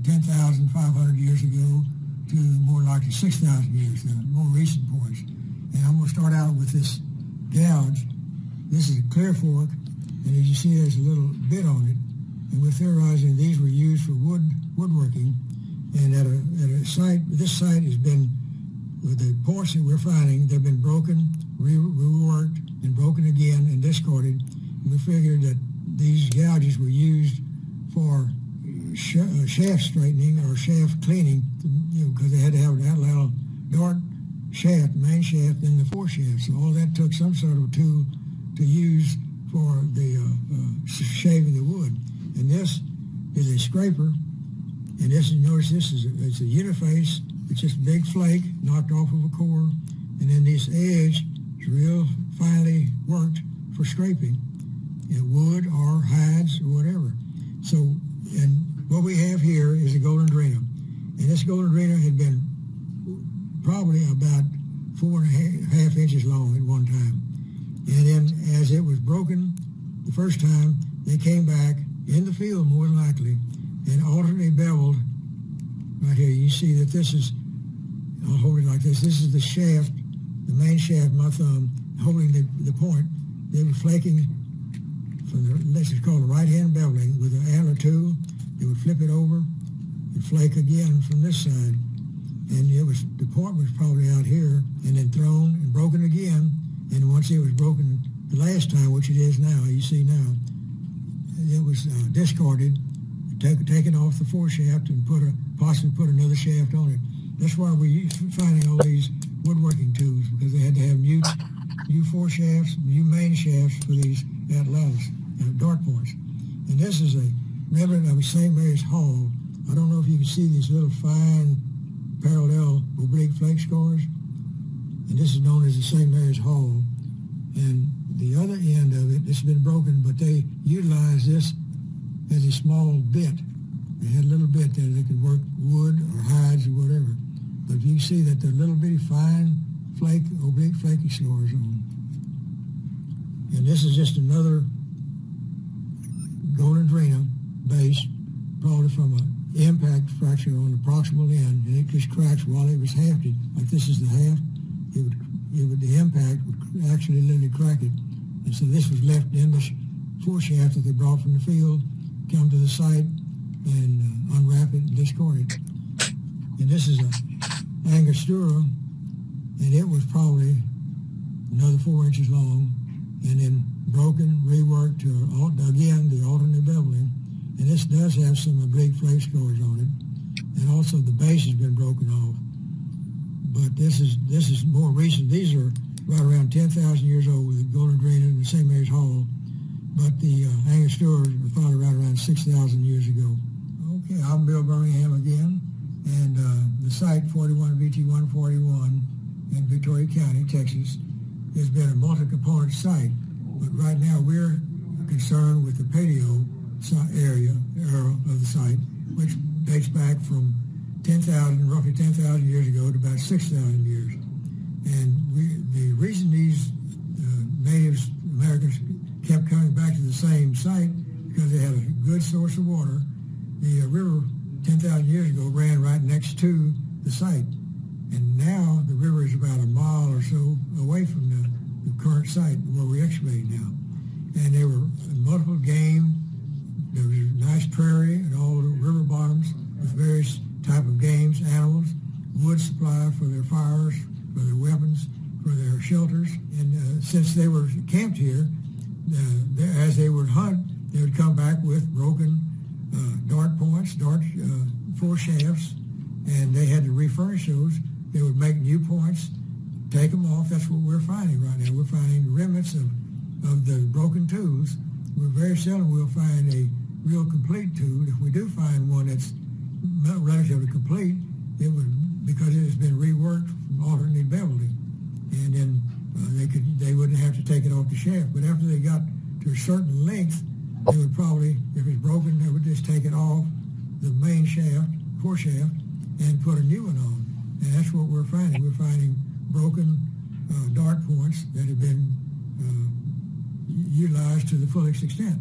10,500 years ago to more likely 6,000 years, the more recent points. And I'm going to start out with this gouge. This is a clear fork, and as you see, there's a little bit on it. And we're theorizing these were used for woodworking. And at a site, this site has been, with the points that we're finding, they've been broken, reworked, and broken again and discarded. And we figured that these gouges were used for shaft straightening or shaft cleaning, because they had to have that little dart shaft, main shaft, and the foreshaft. So all that took some sort of tool to use for the shaving the wood. And this is a scraper, and this, you notice this is it's a uniface. It's just a big flake knocked off of a core, and then this edge is real finely worked for scraping, wood or hides or whatever. So, and what we have here is a golden drena, and this golden drena had been probably about 4.5 inches long at one time. And then as it was broken the first time, they came back in the field more than likely and alternately beveled. Right here, you see that this is, I'll hold it like this. This is the shaft, the main shaft, my thumb, holding the point. They were flaking from the, this is called a right-hand beveling with an antler tool. They would flip it over and flake again from this side. And it was, the point was probably out here and then thrown and broken again. And once it was broken the last time, which it is now, you see now, it was discarded, taken off the foreshaft and possibly put another shaft on it. That's why we're finding all these woodworking tools, because they had to have new foreshafts, new main shafts for these atlatls, dart points. And this is a remnant of St. Mary's Hall. I don't know if you can see these little fine parallel oblique flake scars. And this is known as the St. Mary's Hall. And the other end of it, it's been broken, but they utilized this as a small bit. They had a little bit there that could work wood or hides or whatever. But you see that the little bitty fine flake, oblique flaky scars on them. And this is just another golden drena base, probably from an impact fracture on the proximal end, and it just cracks while it was hafted. Like this is the haft. The impact would actually literally crack it. And so this was left in the foreshaft that they brought from the field, come to the site, and unwrap it and discard it. And this is a angostura, and it was probably another 4 inches long, and then broken, reworked to, again, the alternate beveling. And this does have some oblique flake scars on it. And also the base has been broken off. But this is more recent. These are right around 10,000 years old with the golden drena and the St. Mary's Hall. But the angostura were probably right around 6,000 years ago. Okay, I'm Bill Birmingham again. And the site 41 VT 141 in Victoria County, Texas, has been a multi-component site. But right now we're concerned with the paleo area of the site, which dates back from roughly 10,000 years ago to about 6,000 years. And the reason these Native Americans kept coming back to the same site, because they had a good source of water. The river 10,000 years ago ran right next to the site. And now the river is about a mile or so away from the current site where we're excavating now. And there were multiple game. There was a nice prairie and all the river bottoms with various type of games, animals, wood supply for their fires, for their weapons, for their shelters. And since they were camped here, as they would hunt, they would come back with broken dart points, four shafts, and they had to refurnish those. They would make new points, take them off. That's what we're finding right now. We're finding remnants of the broken tools. We're very seldom we'll find a real complete tool. If we do find one that's not relatively complete, it would, because it has been reworked from alternately beveled, and then they wouldn't have to take it off the shaft. But after they got to a certain length, they would probably, if it's broken, they would just take it off the main shaft, fore shaft, and put a new one on. And that's what we're finding. We're finding broken dart points that have been utilized to the fullest extent.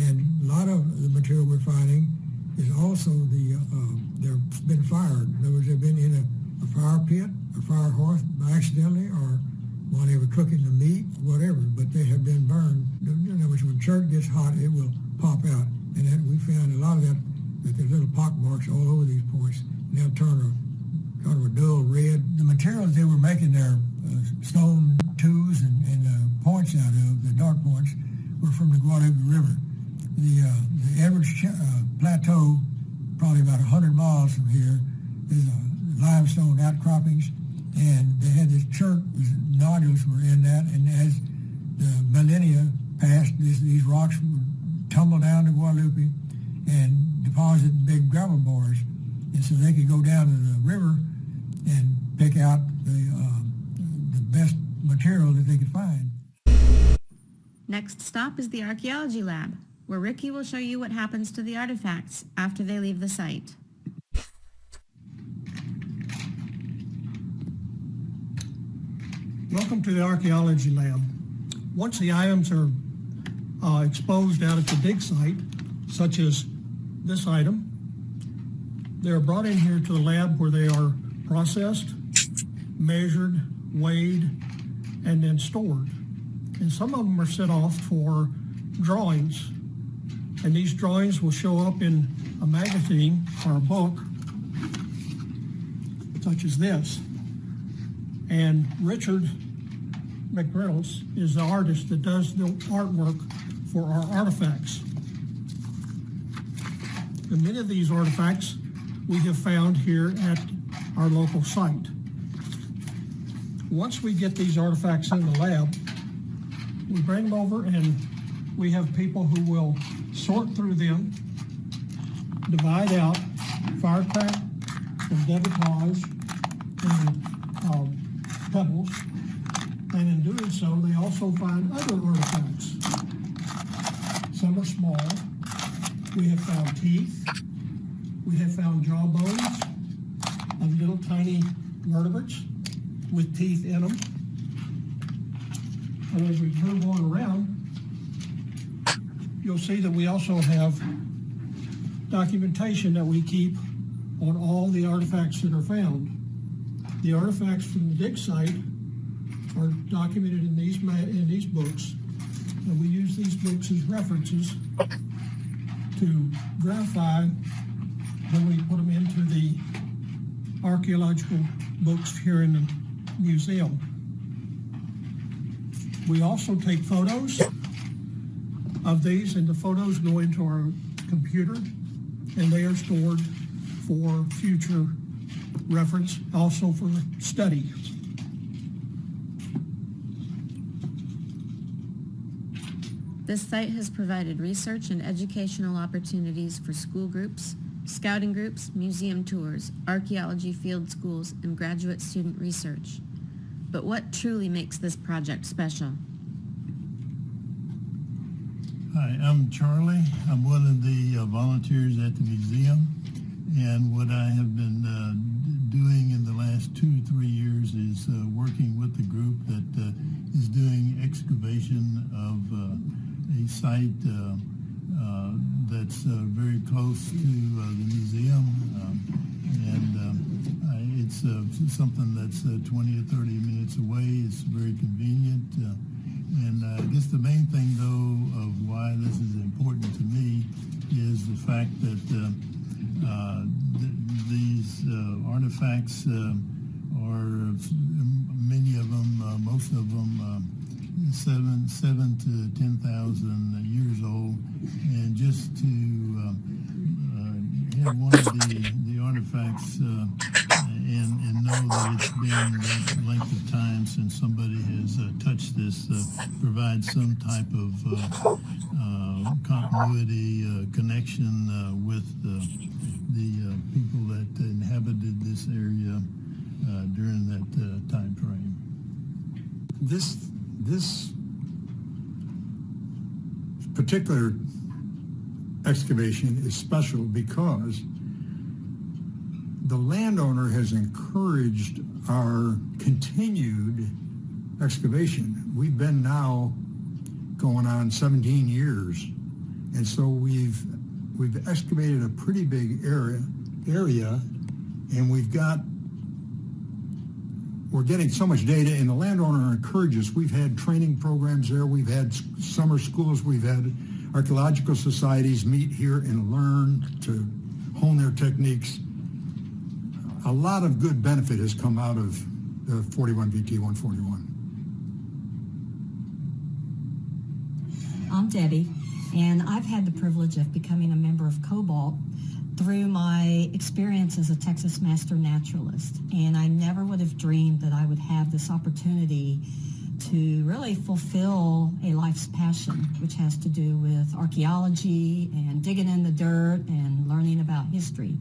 And a lot of the material we're finding is also they've been fired. In other words, they've been in a fire pit, a fire hearth accidentally, or while they were cooking the meat, whatever, but they have been burned. In other words, when chert gets hot, it will pop out. And then we found a lot of that there's little pock marks all over these points. And they'll turn kind of a dull red. The materials they were making their stone tools and points out of, the dart points, were from the Guadalupe River. The Edwards Plateau, probably about 100 miles from here, is limestone outcroppings, and they had this chert, nodules were in that, and as the millennia passed, these rocks would tumble down to Guadalupe and deposit big gravel bars, and so they could go down to the river and pick out the best material that they could find. Next stop is the archaeology lab, where Ricky will show you what happens to the artifacts after they leave the site. Welcome to the archaeology lab. Once the items are exposed out at the dig site, such as this item, they're brought in here to the lab where they are processed, measured, weighed, and then stored. And some of them are set off for drawings. And these drawings will show up in a magazine or a book, such as this. And Richard McReynolds is the artist that does the artwork for our artifacts. And many of these artifacts we have found here at our local site. Once we get these artifacts in the lab, we bring them over and we have people who will sort through them, divide out firecrack and devitage and pebbles, and in doing so, they also find other artifacts. Some are small. We have found teeth. We have found jawbones of little tiny vertebrates with teeth in them. And as we move on around, you'll see that we also have documentation that we keep on all the artifacts that are found. The artifacts from the dig site are documented in these books, and we use these books as references to verify when we put them into the archaeological books here in the museum. We also take photos of these, and the photos go into our computer, and they are stored for future reference, also for study. This site has provided research and educational opportunities for school groups, scouting groups, museum tours, archaeology field schools, and graduate student research. But what truly makes this project special? Hi, I'm Charlie. I'm one of the volunteers at the museum, and what I have been doing in the last 2 to 3 years is working with the group that is doing excavation of a site that's very close to the museum, and it's something that's 20 or 30 minutes away. It's very convenient. And I guess the main thing, though, of why this is important to me is the fact that these artifacts many of them, most of them, 7 to 10,000 years old, and just to have one of the artifacts and know that it's been that length of time since somebody has touched this provides some type of continuity, connection with the people that inhabited this area during that time frame. This particular excavation is special because the landowner has encouraged our continued excavation. We've been now going on 17 years, and so we've excavated a pretty big area, and we're getting so much data, and the landowner encourages. We've had training programs there. We've had summer schools. We've had archaeological societies meet here and learn to hone their techniques. A lot of good benefit has come out of the 41 VT 141. I'm Debbie, and I've had the privilege of becoming a member of Cobalt through my experience as a Texas Master Naturalist. And I never would have dreamed that I would have this opportunity to really fulfill a life's passion, which has to do with archaeology and digging in the dirt and learning about history.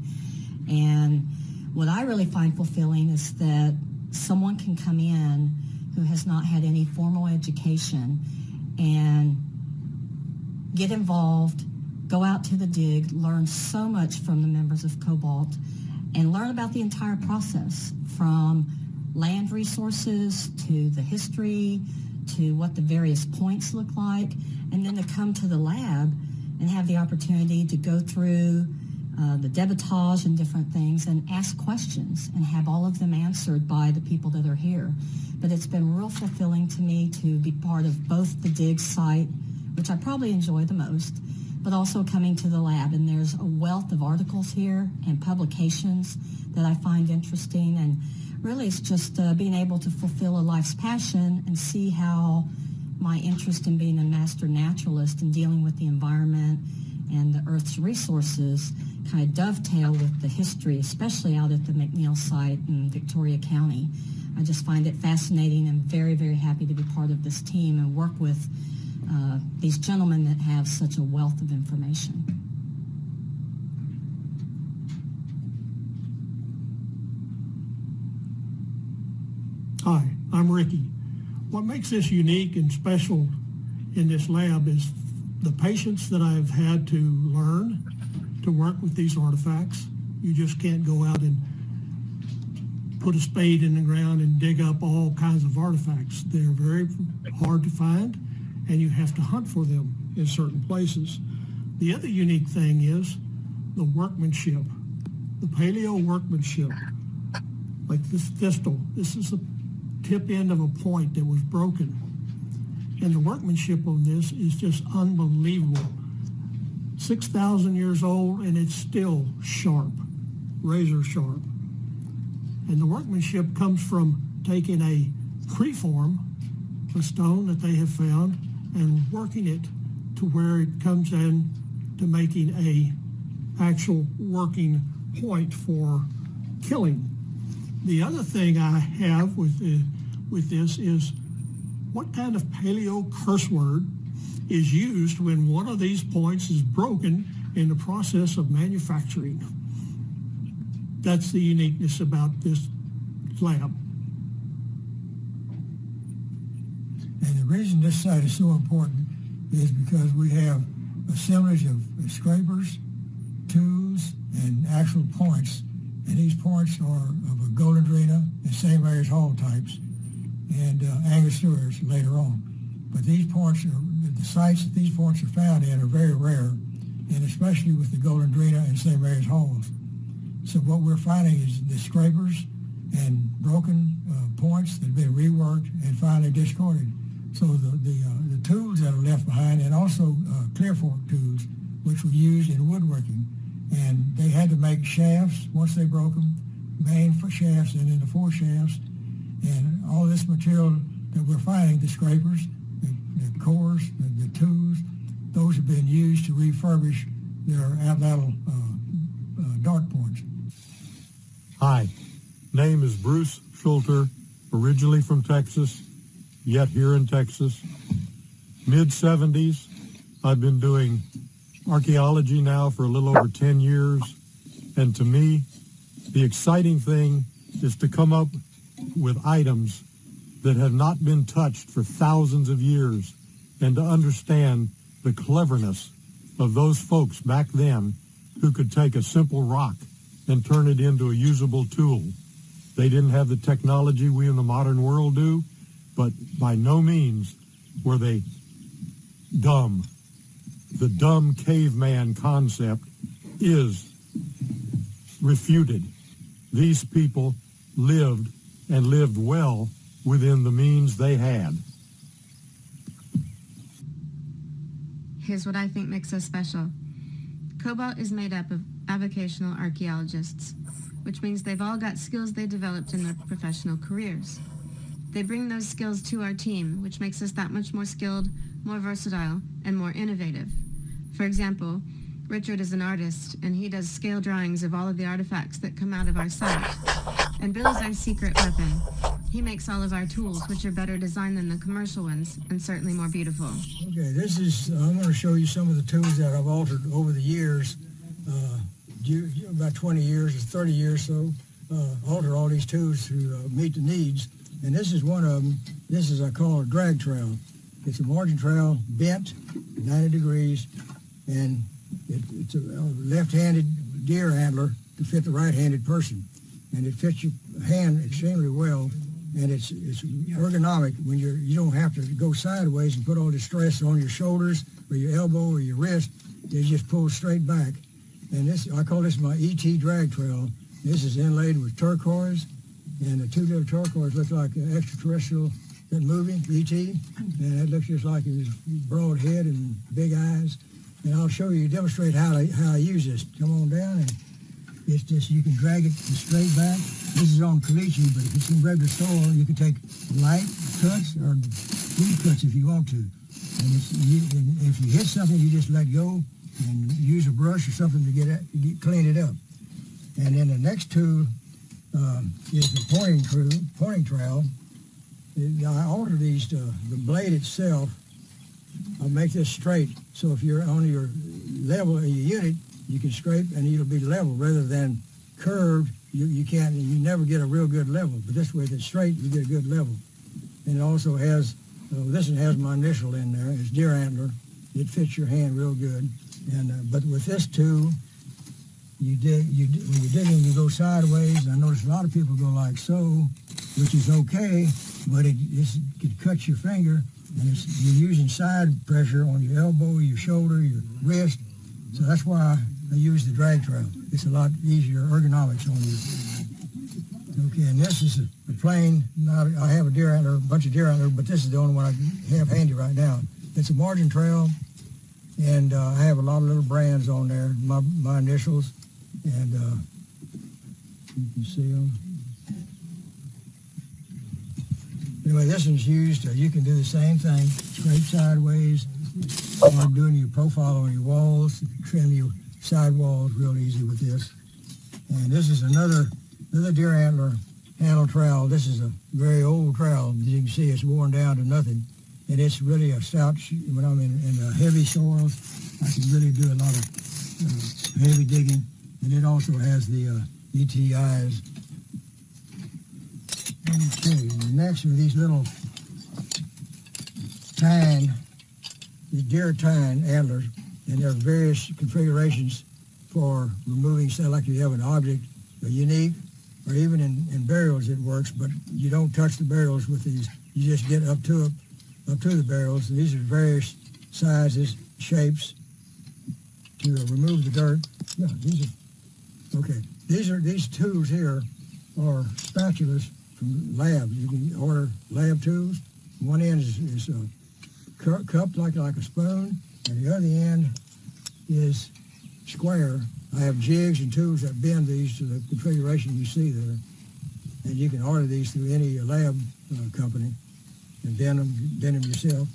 And what I really find fulfilling is that someone can come in who has not had any formal education and get involved, go out to the dig, learn so much from the members of Cobalt, and learn about the entire process, from land resources to the history to what the various points look like, and then to come to the lab and have the opportunity to go through the debitage and different things and ask questions and have all of them answered by the people that are here. But it's been real fulfilling to me to be part of both the dig site, which I probably enjoy the most, but also coming to the lab. And there's a wealth of articles here and publications that I find interesting. And really it's just being able to fulfill a life's passion and see how my interest in being a master naturalist and dealing with the environment and the Earth's resources kind of dovetail with the history, especially out at the McNeil site in Victoria County. I just find it fascinating and very, very happy to be part of this team and work with these gentlemen that have such a wealth of information. Hi, I'm Ricky. What makes this unique and special in this lab is the patience that I've had to learn to work with these artifacts. You just can't go out and put a spade in the ground and dig up all kinds of artifacts. They're very hard to find, and you have to hunt for them in certain places. The other unique thing is the workmanship, the paleo workmanship. Like this thistle, this is the tip end of a point that was broken. And the workmanship on this is just unbelievable. 6,000 years old and it's still sharp, razor sharp. And the workmanship comes from taking a preform, a stone that they have found, and working it to where it comes in to making a actual working point for killing. The other thing I have with this is what kind of paleo curse word is used when one of these points is broken in the process of manufacturing. That's the uniqueness about this lab. And the reason this site is so important is because we have assemblage of scrapers, tools, and actual points. And these points are of a golden drina and St. Mary's Hall types and Angosaurus later on. But these points the sites that these points are found in are very rare, and especially with the golden drina and St. Mary's Halls. So what we're finding is the scrapers and broken points that have been reworked and finally discarded. So the tools that are left behind, and also clear fork tools, which were used in woodworking. And they had to make shafts once they broke them, main shafts and in the fore shafts. And all this material that we're finding, the scrapers, the cores, the tools, those have been used to refurbish their lateral dart points. Hi, name is Bruce Schulter, originally from Texas, yet here in Texas. Mid-70s, I've been doing archaeology now for a little over 10 years, and to me, the exciting thing is to come up with items that have not been touched for thousands of years, and to understand the cleverness of those folks back then who could take a simple rock and turn it into a usable tool. They didn't have the technology we in the modern world do, but by no means were they dumb. The dumb caveman concept is refuted. These people lived and lived well within the means they had. Here's what I think makes us special. Cobalt is made up of avocational archaeologists, which means they've all got skills they developed in their professional careers. They bring those skills to our team, which makes us that much more skilled, more versatile, and more innovative. For example, Richard is an artist, and he does scale drawings of all of the artifacts that come out of our site. And Bill is our secret weapon. He makes all of our tools, which are better designed than the commercial ones, and certainly more beautiful. Okay, I'm going to show you some of the tools that I've altered over the years, about 20 years or 30 years so, alter all these tools to meet the needs. And this is one of them. This is, I call it a drag trail. It's a margin trail bent 90 degrees, and it's a left-handed deer antler to fit the right-handed person. And it fits your hand extremely well, and it's ergonomic when you don't have to go sideways and put all the stress on your shoulders or your elbow or your wrist. They just pull straight back. And this, I call this my ET drag trail. This is inlaid with turquoise, and the two little turquoise look like an extraterrestrial, that movie, ET, and it looks just like his broad head and big eyes. And I'll show you, demonstrate how I use this. Come on down, and it's just, you can drag it straight back. This is on caliche, but if it's in regular soil, you can take light cuts or deep cuts if you want to. And if you hit something, you just let go and use a brush or something to clean it up. And then the next tool is the pointing trowel. I alter these, the blade itself, I'll make this straight. So if you're on your level of your unit, you can scrape and it'll be level rather than curved. You never get a real good level. But this way, if it's straight, you get a good level. And it also has, this one has my initial in there. It's deer antler. It fits your hand real good. And but with this tool, when you're digging, you go sideways. I notice a lot of people go like so, which is okay, but it could cut your finger, and you're using side pressure on your elbow, your shoulder, your wrist. So that's why I use the drag trail. It's a lot easier ergonomics on you. Okay, and this is a plain, I have a bunch of deer antler, but this is the only one I have handy right now. It's a margin trail, and I have a lot of little brands on there, my initials, and you can see them. Anyway, this one's used, you can do the same thing, scrape sideways, or doing your profile on your walls, trim your side walls real easy with this. And this is another deer antler handle trowel. This is a very old trowel. As you can see, it's worn down to nothing. And it's really a stout, when I'm in heavy soils, I can really do a lot of heavy digging. And it also has the ET eyes. Okay, next are these little deer tine antlers, and there are various configurations for removing, say, like you have an object, a unique, or even in burials it works, but you don't touch the burials with these. You just get up to the barrels. These are various sizes, shapes to remove the dirt. Yeah, these tools here are spatulas from labs. You can order lab tools. One end is cupped like a spoon, and the other end is square, I have jigs and tools that bend these to the configuration you see there. And you can order these through any lab company and bend them yourself.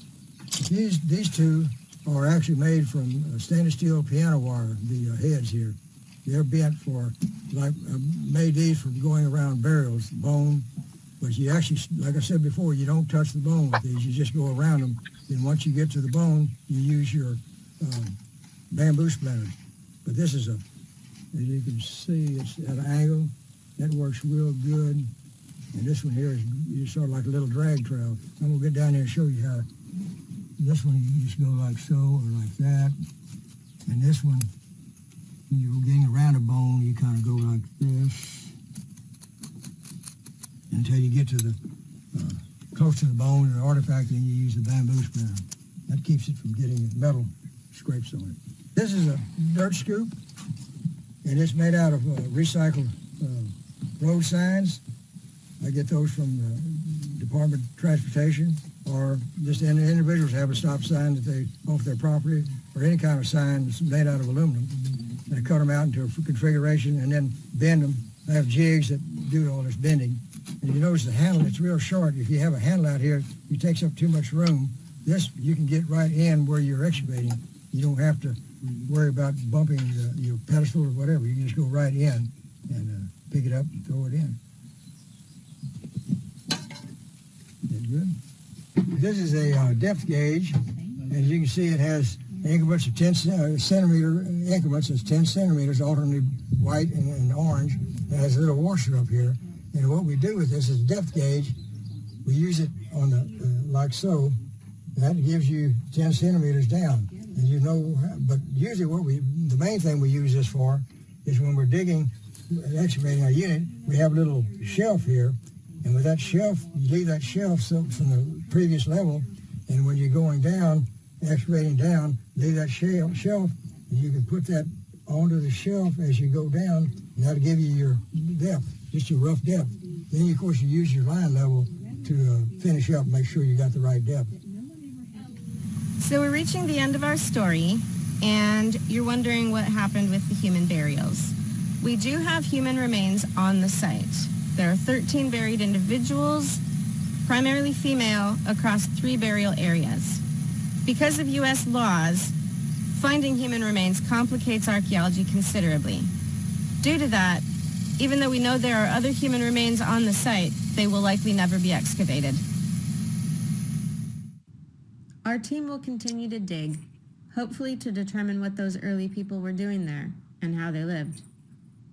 These two are actually made from stainless steel piano wire, the heads here. They're bent for, like, made these for going around burials, bone. But you actually, like I said before, you don't touch the bone with these. You just go around them. Then once you get to the bone, you use your bamboo splinters. But this is as you can see, it's at an angle. That works real good. And this one here is sort of like a little drag trail. I'm gonna get down there and show you how. This one, you just go like so or like that. And this one, when you're getting around a bone, you kind of go like this until you get to the close to the bone or the artifact, and you use the bamboo splinter. That keeps it from getting metal scrapes on it. This is a dirt scoop, and it's made out of recycled road signs. I get those from the Department of Transportation, or just individuals have a stop sign that they off their property, or any kind of sign that's made out of aluminum. And I cut them out into a configuration and then bend them. I have jigs that do all this bending. And you notice the handle, it's real short. If you have a handle out here, it takes up too much room. This, you can get right in where you're excavating. You don't have to worry about bumping your pedestal or whatever. You can just go right in and pick it up and throw it in. That good? This is a depth gauge. As you can see, it has increments of 10 centimeter increments. It's 10 centimeters, alternately white and orange. It has a little washer up here. And what we do with this is a depth gauge. We use it on the like so. That gives you 10 centimeters down. And you know, but usually the main thing we use this for is when we're digging, excavating our unit, we have a little shelf here. And with that shelf, you leave that shelf from the previous level. And when you're going down, excavating down, leave that shelf, and you can put that onto the shelf as you go down, and that'll give you your depth, just your rough depth. Then, of course, you use your line level to finish up, make sure you got the right depth. So we're reaching the end of our story, and you're wondering what happened with the human burials. We do have human remains on the site. There are 13 buried individuals, primarily female, across 3 burial areas. Because of U.S. laws, finding human remains complicates archaeology considerably. Due to that, even though we know there are other human remains on the site, they will likely never be excavated. Our team will continue to dig, hopefully to determine what those early people were doing there and how they lived.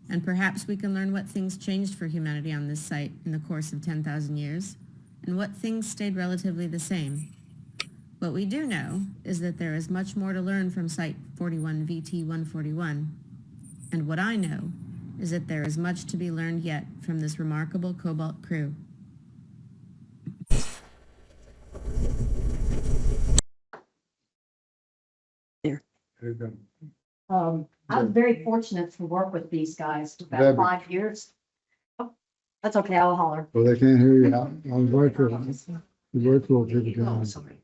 And perhaps we can learn what things changed for humanity on this site in the course of 10,000 years, and what things stayed relatively the same. What we do know is that there is much more to learn from Site 41 VT 141, and what I know is that there is much to be learned yet from this remarkable cobalt crew. I was very fortunate to work with these guys for about Debbie. 5 years. Oh, that's okay, I'll holler. Well, they can't hear you on virtual. The virtual people Oh, can. sorry.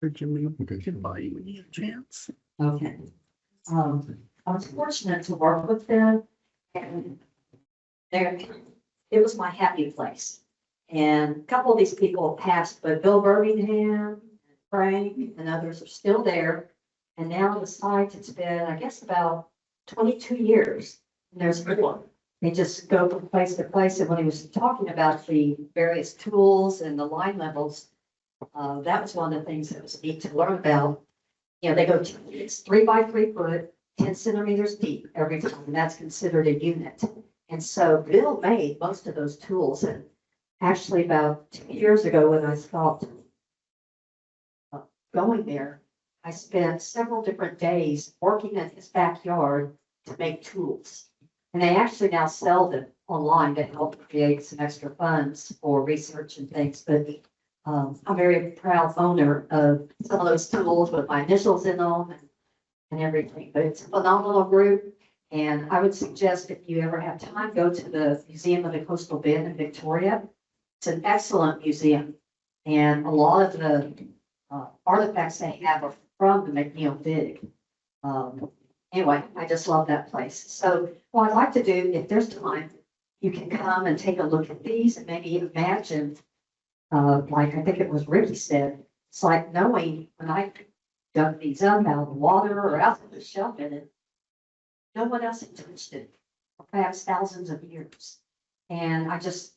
Okay. when you have a chance. Okay. I was fortunate to work with them, and it was my happy place. And a couple of these people passed, but Bill Birmingham, Frank, and others are still there. And now the site, it's been, I guess, about 22 years. And there's more. They just go from place to place. And when he was talking about the various tools and the line levels, that was one of the things that was neat to learn about. You know, they go, it's 3 by 3 foot, 10 centimeters deep every time, and that's considered a unit. And so Bill made most of those tools. And actually about 2 years ago, when I stopped going there, I spent several different days working in his backyard to make tools. And they actually now sell them online to help create some extra funds for research and things. But I'm a very proud owner of some of those tools with my initials in them and everything. But it's a phenomenal group. And I would suggest if you ever have time, go to the Museum of the Coastal Bend in Victoria. It's an excellent museum. And a lot of the artifacts they have are from the McNeil Dig. Anyway, I just love that place. So what I'd like to do, if there's time, you can come and take a look at these and maybe imagine, like I think it was Ricky said, it's like knowing when I dug these up out of the water or out of the shelf in it, no one else had touched it for perhaps thousands of years. And I just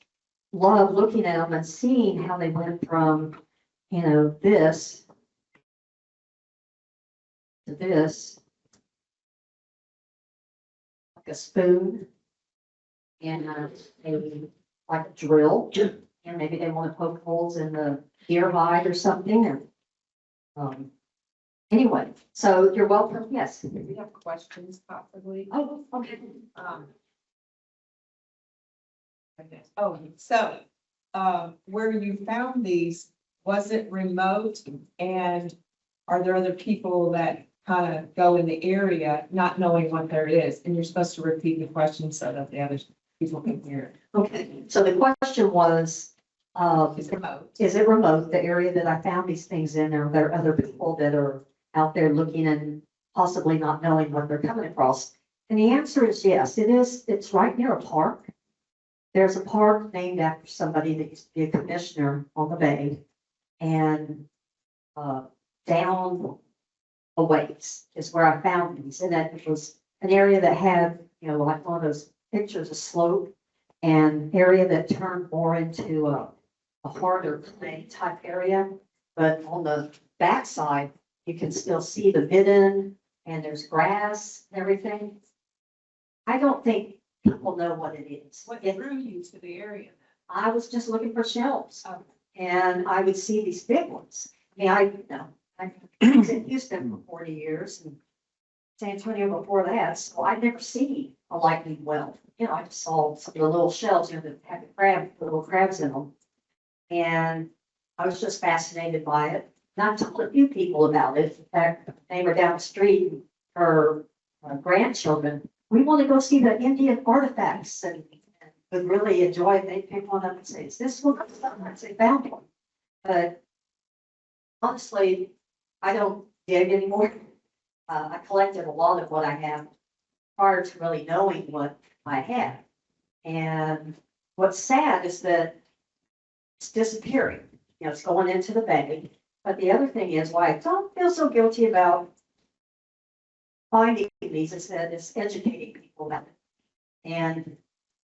love looking at them and seeing how they went from, this to this, like a spoon and maybe like a drill, and maybe they want to poke holes in the deer hide or something. And anyway, so you're welcome. Yes. We have questions possibly. Oh, okay. Where you found these, was it remote? And are there other people that kind of go in the area not knowing what there is? And you're supposed to repeat the question so that the other people can hear. Okay, so the question was, Is it remote? is it remote, the area that I found these things in, or are there other people that are out there looking and possibly not knowing what they're coming across? And the answer is yes, it is. It's right near a park. There's a park named after somebody that used to be a commissioner on the bay. And down a ways is where I found these. And that it was an area that had, like one of those pictures of slope, and area that turned more into a harder clay type area. But on the backside, you can still see the midden, and there's grass and everything. I don't think people know what it is. What drew you to the area? I was just looking for shells, and I would see these big ones. I mean, I was in Houston for 40 years and San Antonio before that, so I'd never seen a lightning well. I just saw some of the little shells, that had the little crabs in them. And I was just fascinated by it. And I told a few people about it. In fact, a neighbor down the street, her grandchildren, we want to go see the Indian artifacts, and would really enjoy it. They'd pick one up and say, is this one? I'd say, found one. But honestly, I don't dig anymore. I collected a lot of what I have prior to really knowing what I had. And what's sad is that it's disappearing. It's going into the bay. But the other thing is why I don't feel so guilty about finding these is that it's educating people about it. And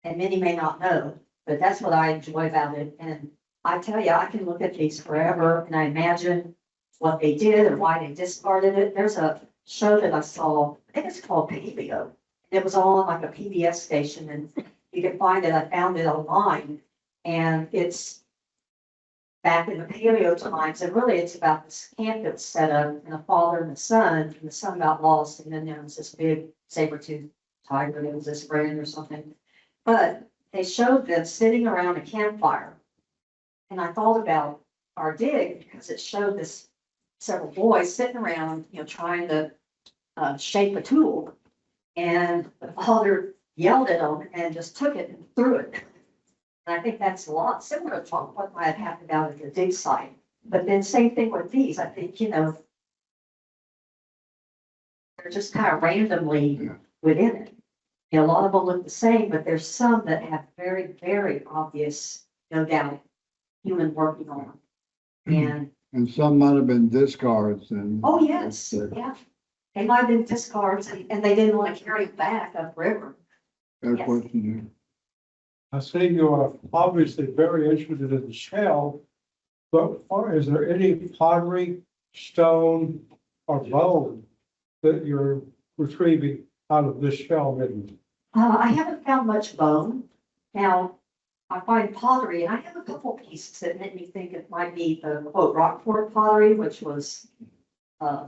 many may not know, but that's what I enjoy about it. And I tell you, I can look at these forever and I imagine what they did and why they discarded it. There's a show that I saw, I think it's called Paleo. It was on like a PBS station, and you can find it. I found it online, and it's back in the paleo times. And really it's about this camp that's set up, and a father and a son got lost. And then there was this big saber-toothed tiger that was this brand or something. But they showed them sitting around a campfire. And I thought about our dig because it showed this several boys sitting around, trying to shape a tool. And the father yelled at them and just took it and threw it. And I think that's a lot similar to what might have happened out at the dig site. But then same thing with these. I think, they're just kind of randomly within it. A lot of them look the same, but there's some that have very, very obvious, no doubt, human working on them. And some might have been discards and. Oh, yes, yeah. They might have been discards and they didn't want to carry it back upriver. That's Yes. what you do. I see you are obviously very interested in the shell, but is there any pottery, stone, or bone that you're retrieving out of this shell midden? I haven't found much bone. Now, I find pottery, and I have a couple pieces that make me think it might be the quote Rockport pottery, which was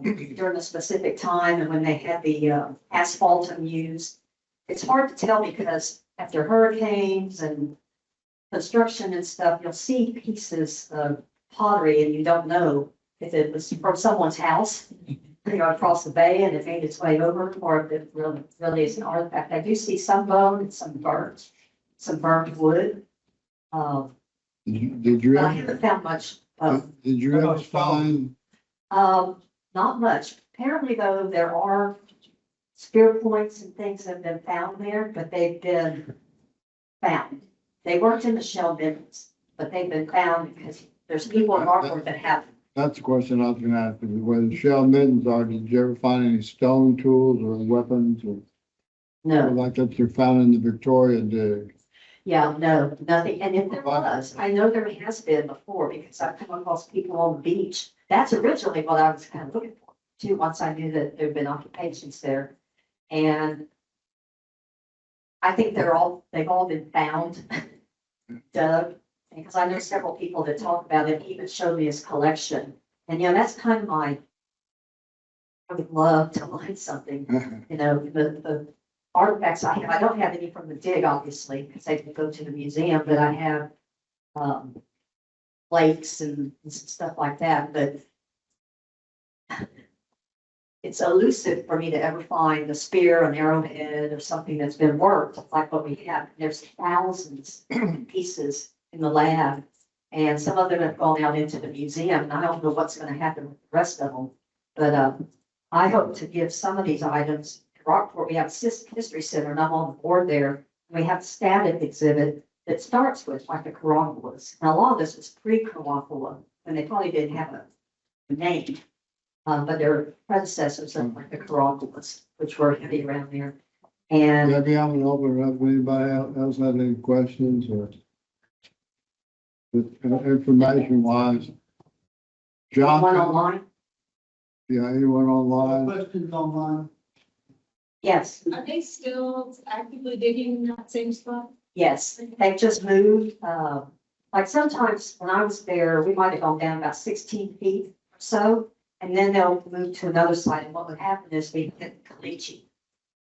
during a specific time and when they had the asphaltum used. It's hard to tell because after hurricanes and construction and stuff, you'll see pieces of pottery and you don't know if it was from someone's house, across the bay and it made its way over, or if it really is an artifact. I do see some bone and some burnt wood. Did you But I ever, haven't found much bone. did you ever find, not much. Apparently though, there are spear points and things that have been found there, but they've been found. They weren't in the shell middens, but they've been found because there's people in Rockport that have. That's the question I was gonna ask, is where the shell middens are, did you ever find any stone tools or weapons or? No. Like that you found in the Victoria dig? Yeah, no, nothing. And if there was, I know there has been before because I've come across people on the beach. That's originally what I was kind of looking for too, once I knew that there'd been occupations there. And I think they've all been found, dug, because I know several people that talk about it, even showed me his collection. And that's kind of I would love to find something, the artifacts I have. I don't have any from the dig, obviously, because they can go to the museum, but I have plates and some stuff like that. But it's elusive for me to ever find a spear, an arrowhead, or something that's been worked like what we have. There's thousands of pieces in the lab, and some of them have gone out into the museum, and I don't know what's going to happen with the rest of them. But I hope to give some of these items. Rockport, we have a history center, and I'm on the board there. We have a static exhibit that starts with like the Caracolas. Now, a lot of this is pre-Caracola, and they probably didn't have a name, but they're predecessors of like the Caracolas, which were heavy around there. And Debbie, I'm gonna open it up. Anybody else have any questions or information wise? John? one online? Yeah, anyone online? Questions online? Yes. Are they still actively digging in that same spot? Yes, they just moved. Like sometimes when I was there, we might have gone down about 16 feet or so, and then they'll move to another side. And what would happen is we hit Caliche.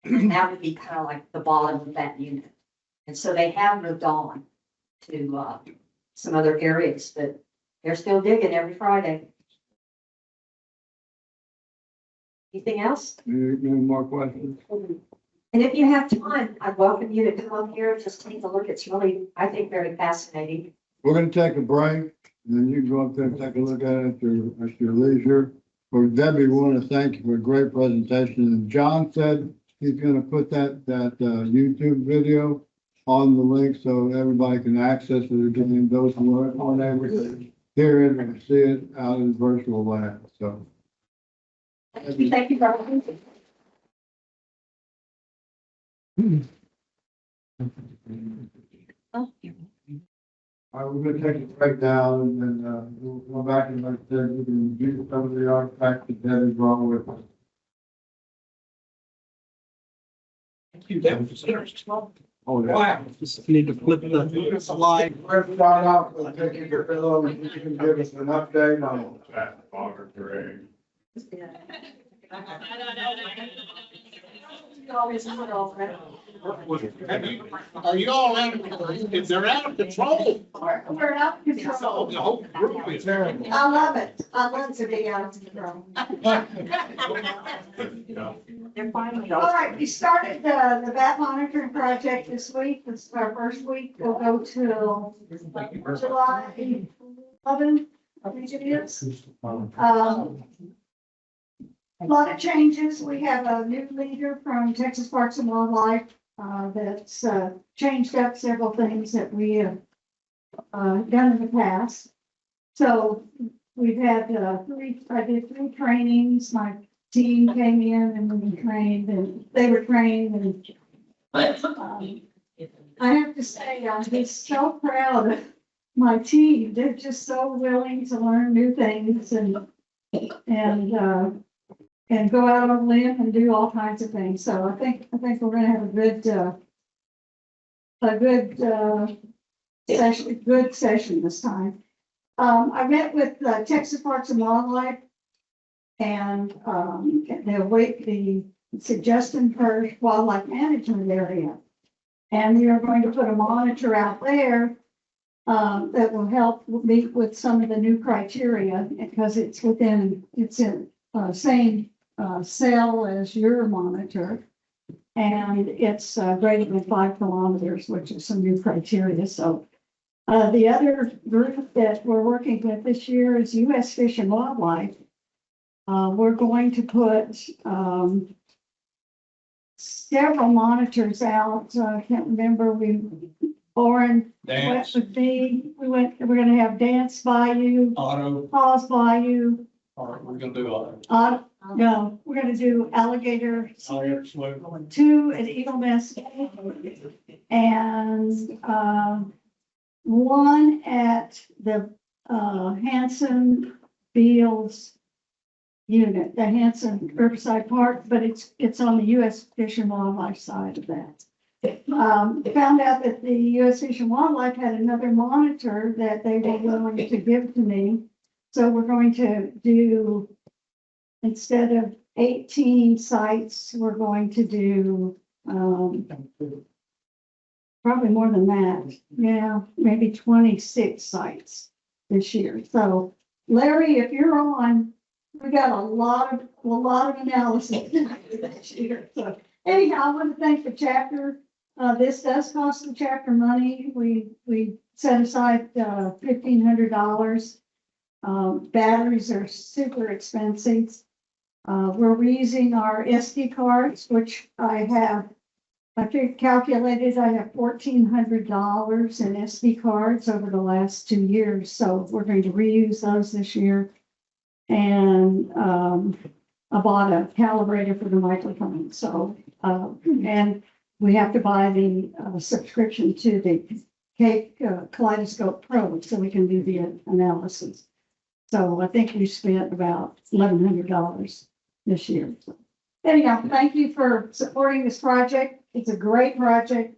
And that would be kind of like the bottom of that unit. And so they have moved on to some other areas, but they're still digging every Friday. Anything else? Any more questions? And if you have time, I'd welcome you to come up here and just take a look. It's really, I think, very fascinating. We're gonna take a break, and then you can go up there and take a look at it at your leisure. For Debbie, we want to thank you for a great presentation. And John said he's gonna put that YouTube video on the link so everybody can access it again. Those who aren't able to hear it and see it out in virtual lab. So. Thank you for having me. All right, we're gonna take a break now and then we'll go back and like I said, we can view some of the artifacts that Debbie brought with us. Thank you, Debbie. Oh, yeah. Wow. Just need to flip the slide. Let's start off with taking your pillow and you can give us an update on that water terrain. Are you all out of control? If they're out of control. We're out of control. The whole group is terrible. I love it. I love to be out of control. They're finally. All right, we started the bat monitoring project this week. This is our first week. We'll go till July 11th, I think it is. A lot of changes. We have a new leader from Texas Parks and Wildlife that's changed up several things that we have done in the past. So we've had I did 3 trainings. My team came in and we trained and they were trained. And I have to say, I'm just so proud of my team. They're just so willing to learn new things and go out on a limb and do all kinds of things. So I think we're going to have a good session this time. I met with Texas Parks and Wildlife and the Suggestion for Wildlife Management area. And we are going to put a monitor out there that will help meet with some of the new criteria because it's in same cell as your monitor, and it's greater than 5 kilometers, which is some new criteria. So the other group that we're working with this year is U.S. Fish and Wildlife, We're going to put, several monitors out. I can't remember, Lauren went Dance, with me. We're gonna have Dance Bayou, auto, Pause Bayou, or we're gonna do auto. no, we're gonna do Alligator Alligator Slough. 2 at Eagle Nest. And, one at the, Hanson Fields unit, the Hanson Riverside Park, but it's on the U.S. Fish and Wildlife side of that. Found out that the U.S. Fish and Wildlife had another monitor that they were willing to give to me. So we're going to do, instead of 18 sites, we're going to do, probably more than that. Yeah, maybe 26 sites this year. So Larry, if you're on, we got a lot of analysis this year. So anyhow, I want to thank the chapter. This does cost the chapter money. We set aside $1,500. Batteries are super expensive. We're reusing our SD cards, which calculated I have $1,400 in SD cards over the last 2 years. So we're going to reuse those this year. And I bought a calibrator for the microphone. So, and we have to buy the subscription to the Kaleidoscope Pro so we can do the analysis. So I think we spent about $1,100 this year. So anyhow, thank you for supporting this project. It's a great project.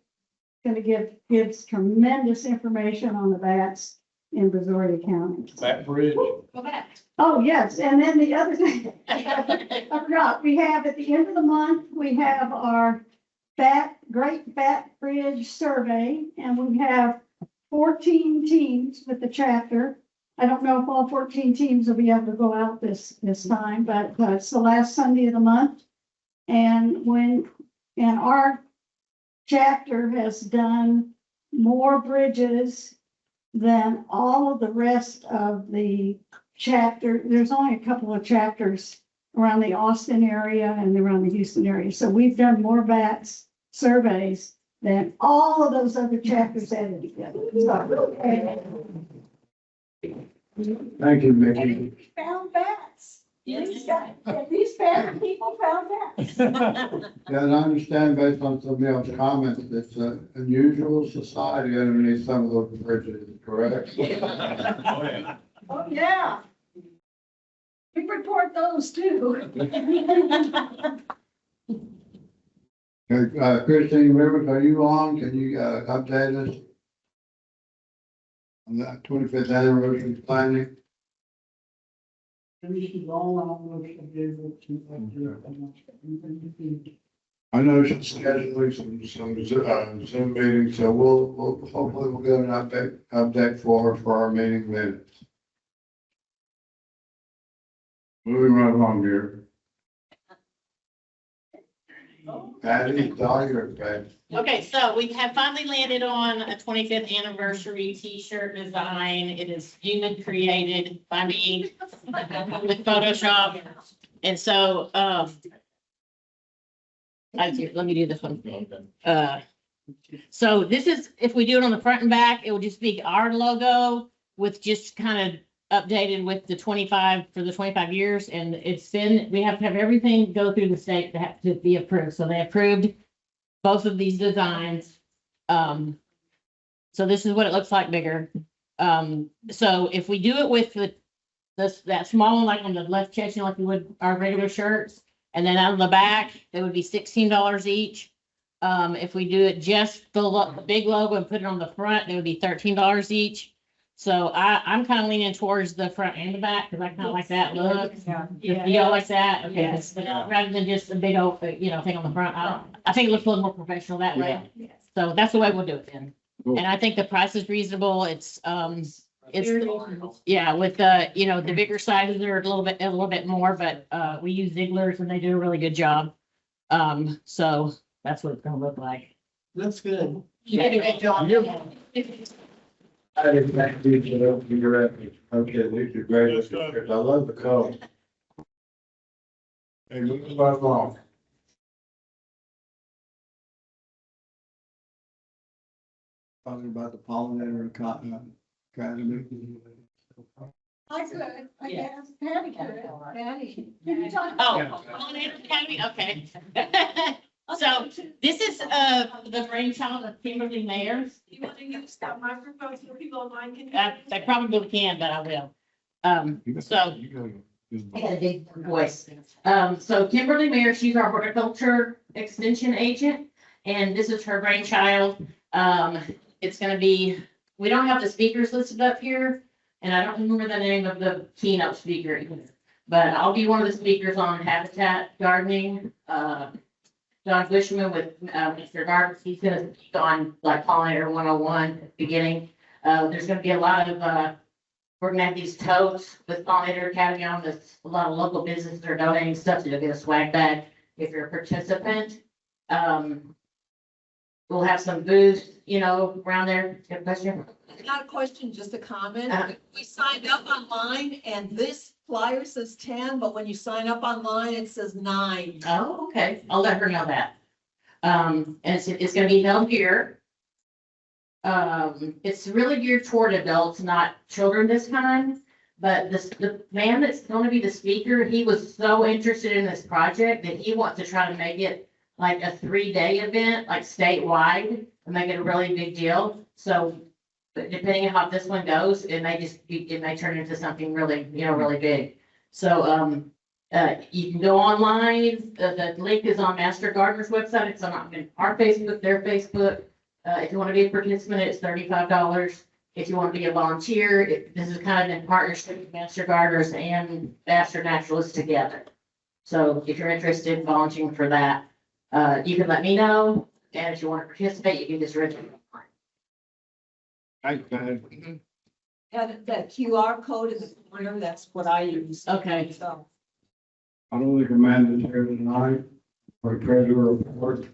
It's going to gives tremendous information on the bats in Brazoria County. Back Bridge. Go back. Oh, yes, and then the other thing, I forgot, we have at the end of the month, we have our Great Bat Bridge Survey, and we have 14 teams with the chapter. I don't know if all 14 teams will be able to go out this time, but it's the last Sunday of the month. And our chapter has done more bridges than all of the rest of the chapter. There's only a couple of chapters around the Austin area and around the Houston area. So we've done more bats surveys than all of those other chapters added together. Thank you, Mickey. Found bats. These bad people found bats. Yeah, and I understand based on some of y'all's comments, it's an unusual society underneath some of those bridges, correct? Oh, yeah. Oh, yeah. We report those too. Christine Rivers, are you on? Can you update us on the 25th anniversary planning? I know she's scheduling some Zoom meetings, so we'll hopefully get an update for our meeting minutes. Moving right along here. Patty, Dahlia, Patty. Okay, so we have finally landed on a 25th anniversary T-shirt design. It is human created by me with Photoshop. And so, let me do this one. So this is, if we do it on the front and back, it will just be our logo with just kind of updated with the 25 for the 25 years. And we have to have everything go through the state to have to be approved. So they approved both of these designs. So this is what it looks like bigger. So if we do it with that small one, like on the left chest, like we would our regular shirts, and then on the back, it would be $16 each. If we do it just the big logo and put it on the front, it would be $13 each. So I'm kind of leaning towards the front and the back because I kind of like that look. Yeah. You all like that? Okay. Yeah. Rather than just a big old, thing on the front. I think it looks a little more professional that way. Yeah. So that's the way we'll do it then. Cool. And I think the price is reasonable. It's yeah, with the bigger sizes are a little bit more, but we use Ziegler's and they do a really good job. So that's what it's gonna look like. That's good. You did a good job. I didn't think these were up to your record. Okay, these are great. I love the color. Hey, moving right along. Talking about the pollinator academy. I could, I Yeah. guess, Patty could, Patty. Can you talk? Oh, Pollinator Academy, okay. So this is, the brainchild of Kimberly Mayers. You want to use that microphone so people online can? I probably can, but I will. So. I got a big voice. So Kimberly Mayer, she's our horticulture extension agent, and this is her brainchild. It's gonna be, we don't have the speakers listed up here, and I don't remember the name of the keynote speaker either. But I'll be one of the speakers on habitat gardening. John Bushman with, Mr. Gardens, he's gonna speak on like pollinator 101 at the beginning. There's gonna be a lot of, we're gonna have these totes with Pollinator Academy on this. A lot of local businesses are donating stuff, so you'll get a swag bag if you're a participant. We'll have some booths, around there. You have a question? Not a question, just a comment. Uh-huh. We signed up online and this flyer says 10, but when you sign up online, it says 9. Oh, okay. I'll let her know that. And it's gonna be held here. It's really geared toward adults, not children this time. But the man that's gonna be the speaker, he was so interested in this project that he wants to try to make it like a 3-day event, like statewide, and make it a really big deal. So, but depending on how this one goes, it may turn into something really, really big. So, you can go online. The link is on Master Gardener's website. It's on our Facebook, their Facebook. If you want to be a participant, it's $35. If you want to be a volunteer, this is kind of in partnership with Master Gardeners and Master Naturalists together. So if you're interested in volunteering for that, you can let me know. And if you want to participate, you can just register. Thanks, guys. Yeah, that QR code in the corner, that's what I use. Okay. So, I'm only commanded here tonight for treasurer report.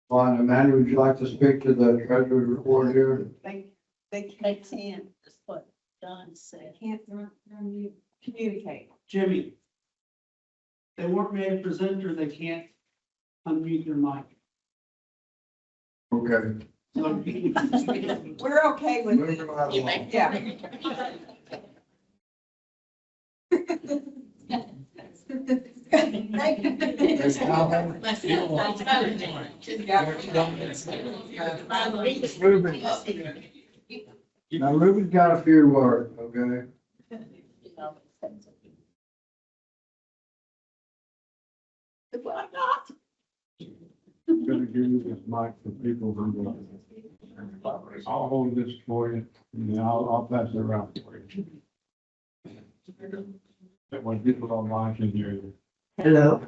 Fine, Amanda, would you like to speak to the treasurer's report here? they can't, just what John said. Can't communicate. Jimmy. They weren't made a presenter, they can't unmute their mic. Okay. We're okay with Moving right along. it. Yeah. Thank you. Ruben. Now, Ruben's got a few words, okay? Why not? I'm gonna give you this mic for people who, I'll hold this for you, and then I'll pass it around for you. That when people online can hear you. Hello.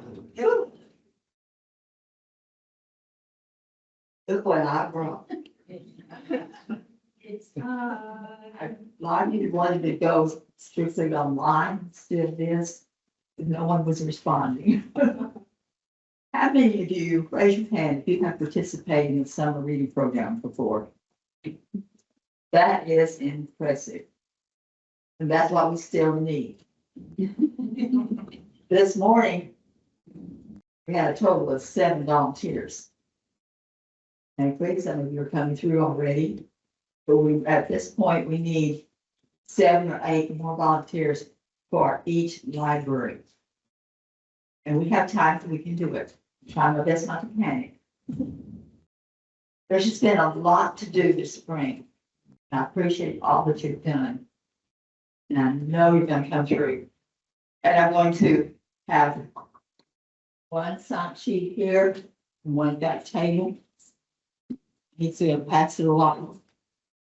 Look what I brought. A lot of you wanted to go strictly online instead of this, but no one was responding. How many of you, raise your hand, if you have participated in the summer reading program before? That is impressive. And that's what we still need. This morning, we had a total of 7 volunteers. And I think some of you are coming through already, but at this point, we need 7 or 8 more volunteers for each library. And we have time, so we can do it. Try my best not to panic. There's just been a lot to do this spring. And I appreciate all that you've done. And I know you're gonna come through. And I'm going to have one sign sheet here and one at that table. He's going to pass it along.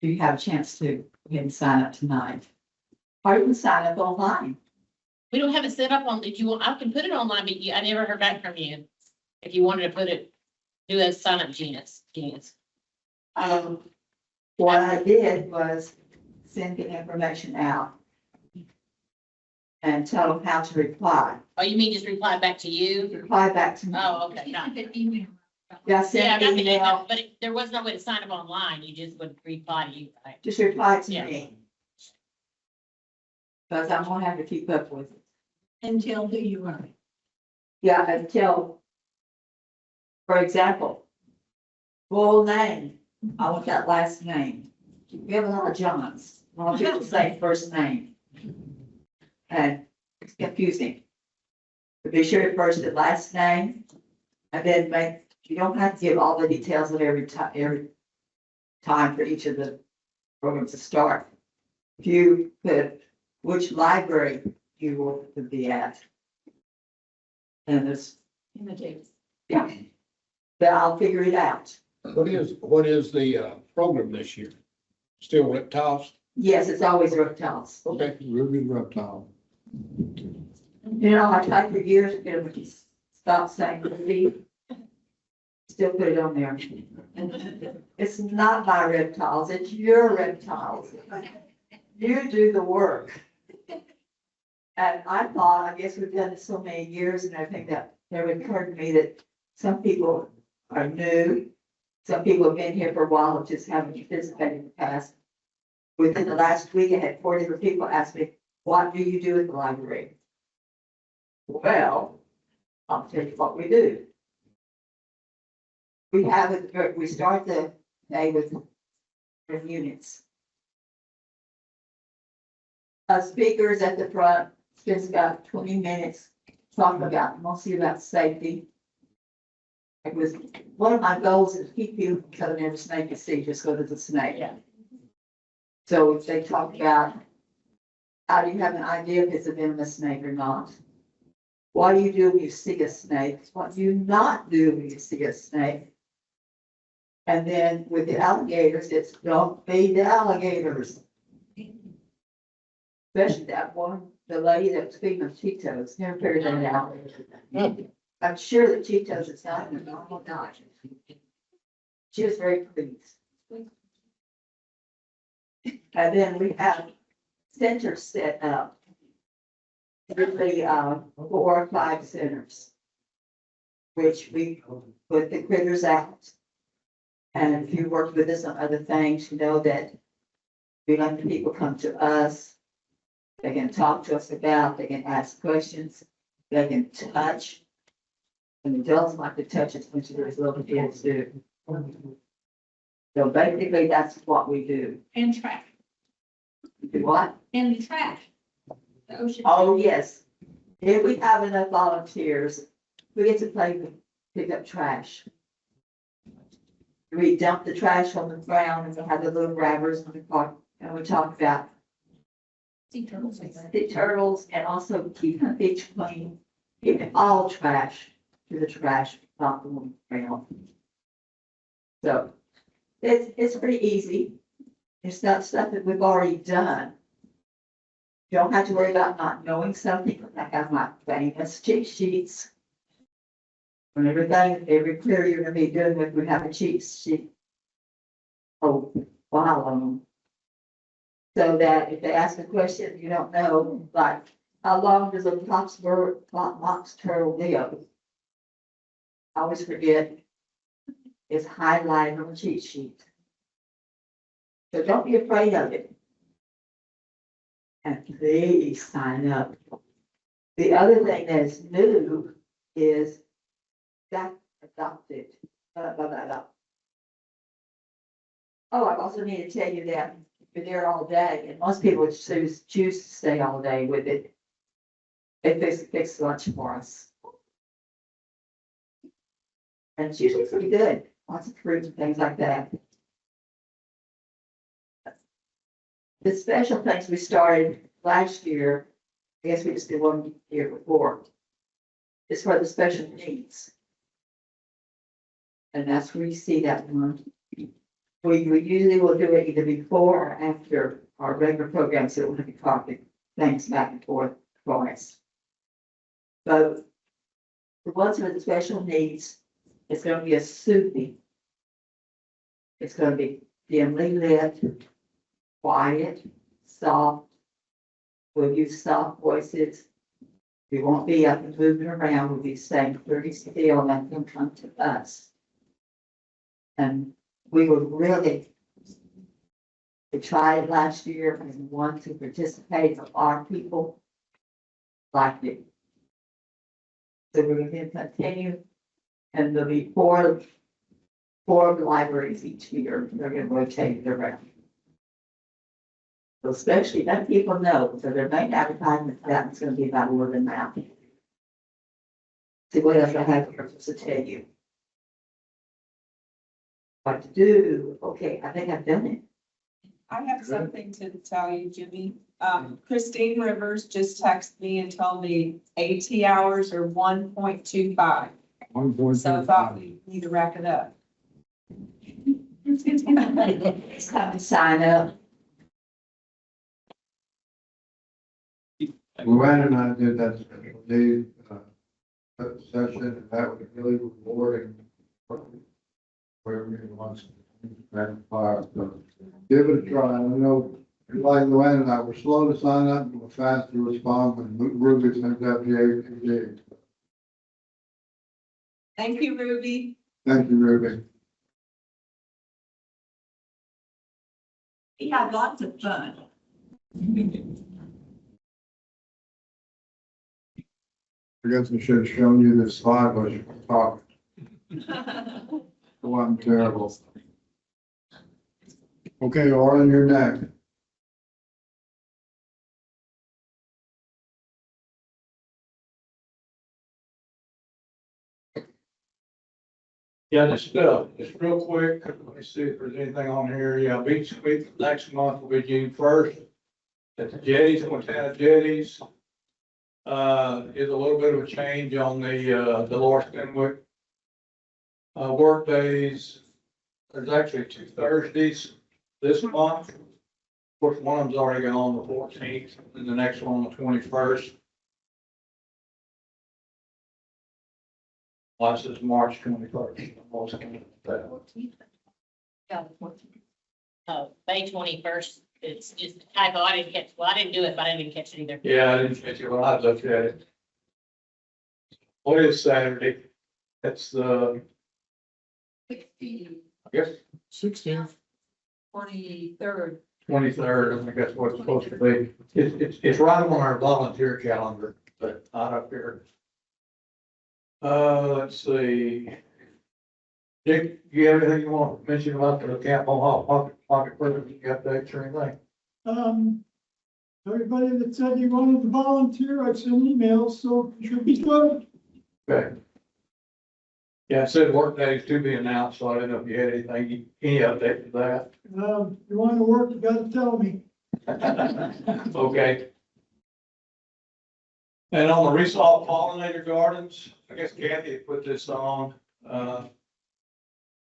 Do you have a chance to go ahead and sign up tonight? Or you can sign up online. We don't have it set up on, I can put it online, but I never heard back from you. If you wanted to do a sign up genius. What I did was send the information out and tell them how to reply. Oh, you mean just reply back to you? Reply back to me. Oh, okay. Got it. Yeah, Yeah, I send got an the email. email, but there was no way to sign up online. You just would reply to you, right? Just reply to Yeah. me. Because I'm gonna have to keep up with it. And tell who you are. Yeah, until, for example, full name, I want that last name. We have a lot of Johns, a lot of people say first name. And it's confusing. But be sure to first and last name, and then you don't have to give all the details of every time for each of the programs to start. If you put which library you want to be at. And there's, yeah, but I'll figure it out. What is the program this year? Still reptiles? Yes, it's always reptiles. Okay. Ruby reptile. You know, I tried for years to get them to stop saying Ruby. Still put it on there. It's not my reptiles, it's your reptiles. You do the work. And I thought, I guess we've done it so many years, and I think that it occurred to me that some people are new. Some people have been here for a while, and just haven't participated in the past. Within the last week, I had 4 different people ask me, what do you do at the library? Well, I'll tell you what we do. We start the day with units. Speakers at the front spends about 20 minutes talking about, mostly about safety. It was, one of my goals is to keep people from cutting every snake you see, just go to the snake. So if they talk about, how do you have an idea if it's a venomous snake or not? What do you do when you see a snake? What do you not do when you see a snake? And then with the alligators, it's don't feed the alligators. Especially that one, the lady that was feeding them Cheetos, never figured that out. I'm sure that Cheetos is not in a normal diet. She was very pleased. And then we have centers set up. Really, 4 or 5 centers. Which we put the critters out. And if you work with us on other things, you know that we let the people come to us. They can talk to us about, they can ask questions, they can touch. And adults like to touch as much as little kids do. So basically, that's what we do. And trash. Do what? And the trash. The ocean. Oh, yes. If we have enough volunteers, we get to play with pick up trash. We dump the trash on the ground and we have the little grabbers on the car, and we talk about sea turtles and also keeping the beach clean, keeping all trash to the trash, not the one ground. So it's pretty easy. It's not stuff that we've already done. You don't have to worry about not knowing something. I have my famous cheat sheets. And everything, every clear you're gonna be doing with, we have a cheat sheet. Oh, wow, on them. So that if they ask a question you don't know, like, how long does a box turtle live? I always forget. It's highlighted on the cheat sheet. So don't be afraid of it. And please sign up. The other thing that's new is that adopted. Oh, I also need to tell you that you're there all day, and most people choose to stay all day with it. It fix lunch for us. And it's usually pretty good. Lots of fruit and things like that. The special things we started last year, I guess we just did 1 year before, is for the special needs. And that's where you see that one. We usually will do it either before or after our regular program, so we'll be talking things back and forth for us. But the ones with the special needs, it's going to be a soothing. It's going to be dimly lit, quiet, soft. We'll use soft voices. We won't be up and moving around. We'll be staying pretty still and let them come to us. And we would really, we tried it last year and want to participate. A lot of people liked it. So we're gonna continue, and there'll be four libraries each year, they're gonna rotate around. So especially let people know, so their main advertisement, that's gonna be about word of mouth. See what else I have to tell you. What to do, okay, I think I've done it. I have something to tell you, Jimmy. Christine Rivers just texted me and told me AT hours are 1.25. 1.25. So I thought we need to wrap it up. It's time to sign up. Luann and I did that special need, session, and that was really rewarding. Where we wants to fire, so give it a try. I know, like Luann and I, we're slow to sign up, but we're fast to respond when Ruby sends out the APD. Thank you, Ruby. Thank you, Ruby. We had lots of fun. I guess I should have shown you this slide while you were talking. Oh, I'm terrible. Okay, Orlin, you're next. Yeah, just real quick, let me see if there's anything on here. Yeah, beach week next month will be June 1st. At the jetties, Montana jetties. Is a little bit of a change on the Dolores Fenwick. Work days, there's actually 2 Thursdays this month. Of course, one of them's already gone on the 14th, and the next one on the 21st. Last is March 21st. Oh, May 21st. It's just a typo. I didn't catch, well, I didn't do it, but I didn't catch it either. Yeah, I didn't catch it when I looked at it. What is Saturday? That's the, I guess, 16th. 23rd. 23rd. I think that's what it's supposed to be. It's right on our volunteer calendar, but not up here. Let's see. Dick, do you have anything you want to mention about the Camp Mohawk pocket program? You got that or anything? Everybody that said you wanted to volunteer, I sent emails, so it should be good. Okay. Yeah, it said work days to be announced, so I didn't know if you had anything, any update to that. If you want to work, you gotta tell me. Okay. And on the resalt pollinator gardens, I guess Kathy had put this on,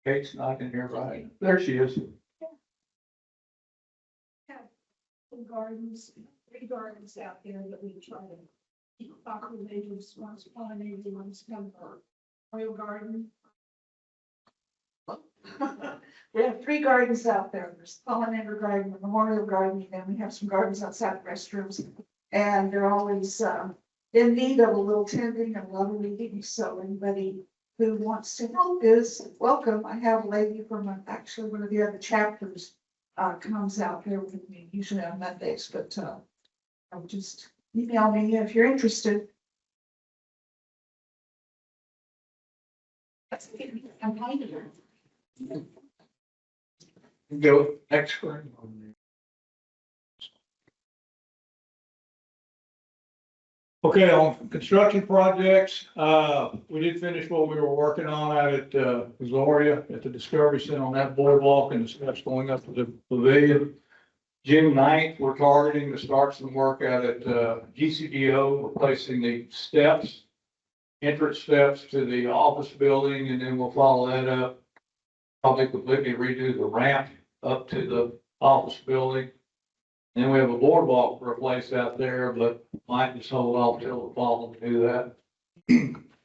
Kate's not in here, right? There she is. Gardens, 3 gardens out there that we try to keep populated, one's pollinated, one's come for oil garden. We have 3 gardens out there. There's pollinator garden, the memorial garden, and we have some gardens outside the restrooms. And they're always in need of a little tending and a lot of weeding. So anybody who wants to help is welcome. I have a lady from actually one of the other chapters comes out there with me, usually on Mondays, but just email me if you're interested. Go next screen. Okay, on construction projects, we did finish what we were working on out at Zoria at the Discovery Center on that boardwalk and the steps going up to the pavilion. June 9th, we're targeting to start some work out at GCDO, replacing the steps, entrance steps to the office building, and then we'll follow that up. Probably completely redo the ramp up to the office building. And we have a boardwalk replaced out there, but might just hold off till the fall to do that.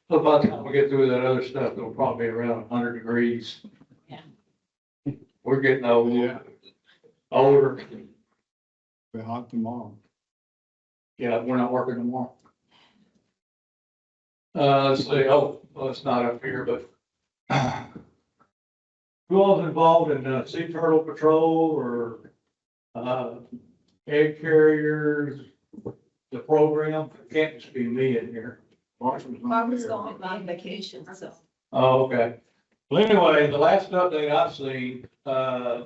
So by the time we get through that other stuff, it'll probably be around 100 degrees. Yeah. We're getting old, older. Be hot tomorrow. Yeah, we're not working tomorrow. Let's see, oh, well, it's not up here, but who all's involved in sea turtle patrol or egg carriers, the program? It can't just be me in here. Barbara's going on vacation, so. Oh, okay. Well, anyway, the last update I've seen, I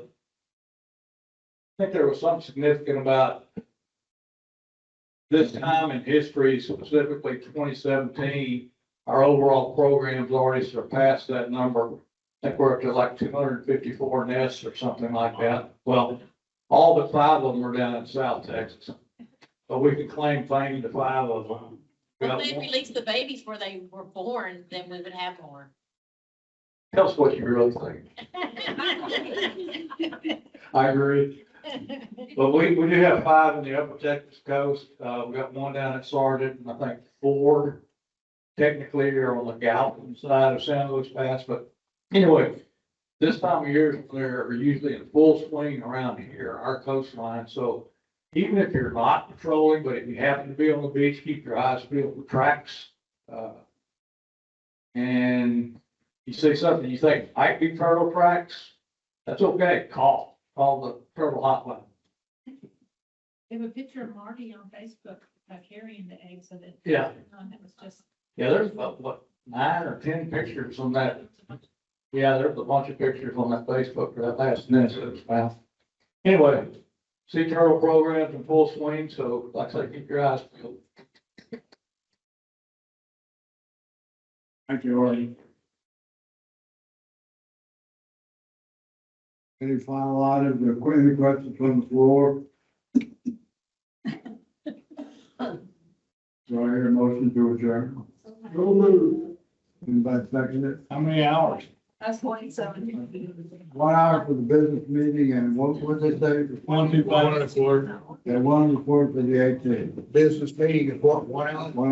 think there was something significant about this time in history, specifically 2017. Our overall program's already surpassed that number. I think we're up to like 254 nests or something like that. Well, all but 5 of them are down in South Texas. But we can claim fame to 5 of them. Well, if we release the babies where they were born, then we would have more. Tell us what you really think. I agree. But we do have 5 in the upper Texas coast. We got 1 down at Sargent, and I think 4 technically are on the Gallatin side of San Luis Pass. But anyway, this time of year, they're usually in full swing around here, our coastline. So even if you're not patrolling, but if you happen to be on the beach, keep your eyes peeled for tracks. And you see something you think might be turtle tracks, that's okay. Call the turtle hotline. They have a picture of Marty on Facebook carrying the eggs of it. Yeah. It was just. Yeah, there's about, 9 or 10 pictures on that. Yeah, there's a bunch of pictures on that Facebook for that last nest that was found. Anyway, sea turtle program's in full swing, so like I say, keep your eyes peeled. Thank you, Artie. Any final items or any questions from the floor? Do I hear a motion to adjourn? Anybody second it? How many hours? That's 27. 1 hour for the business meeting and what did they say? 1, 2, 5, 4. And 1 report for the 18th. Business meeting is what, 1 hour? 1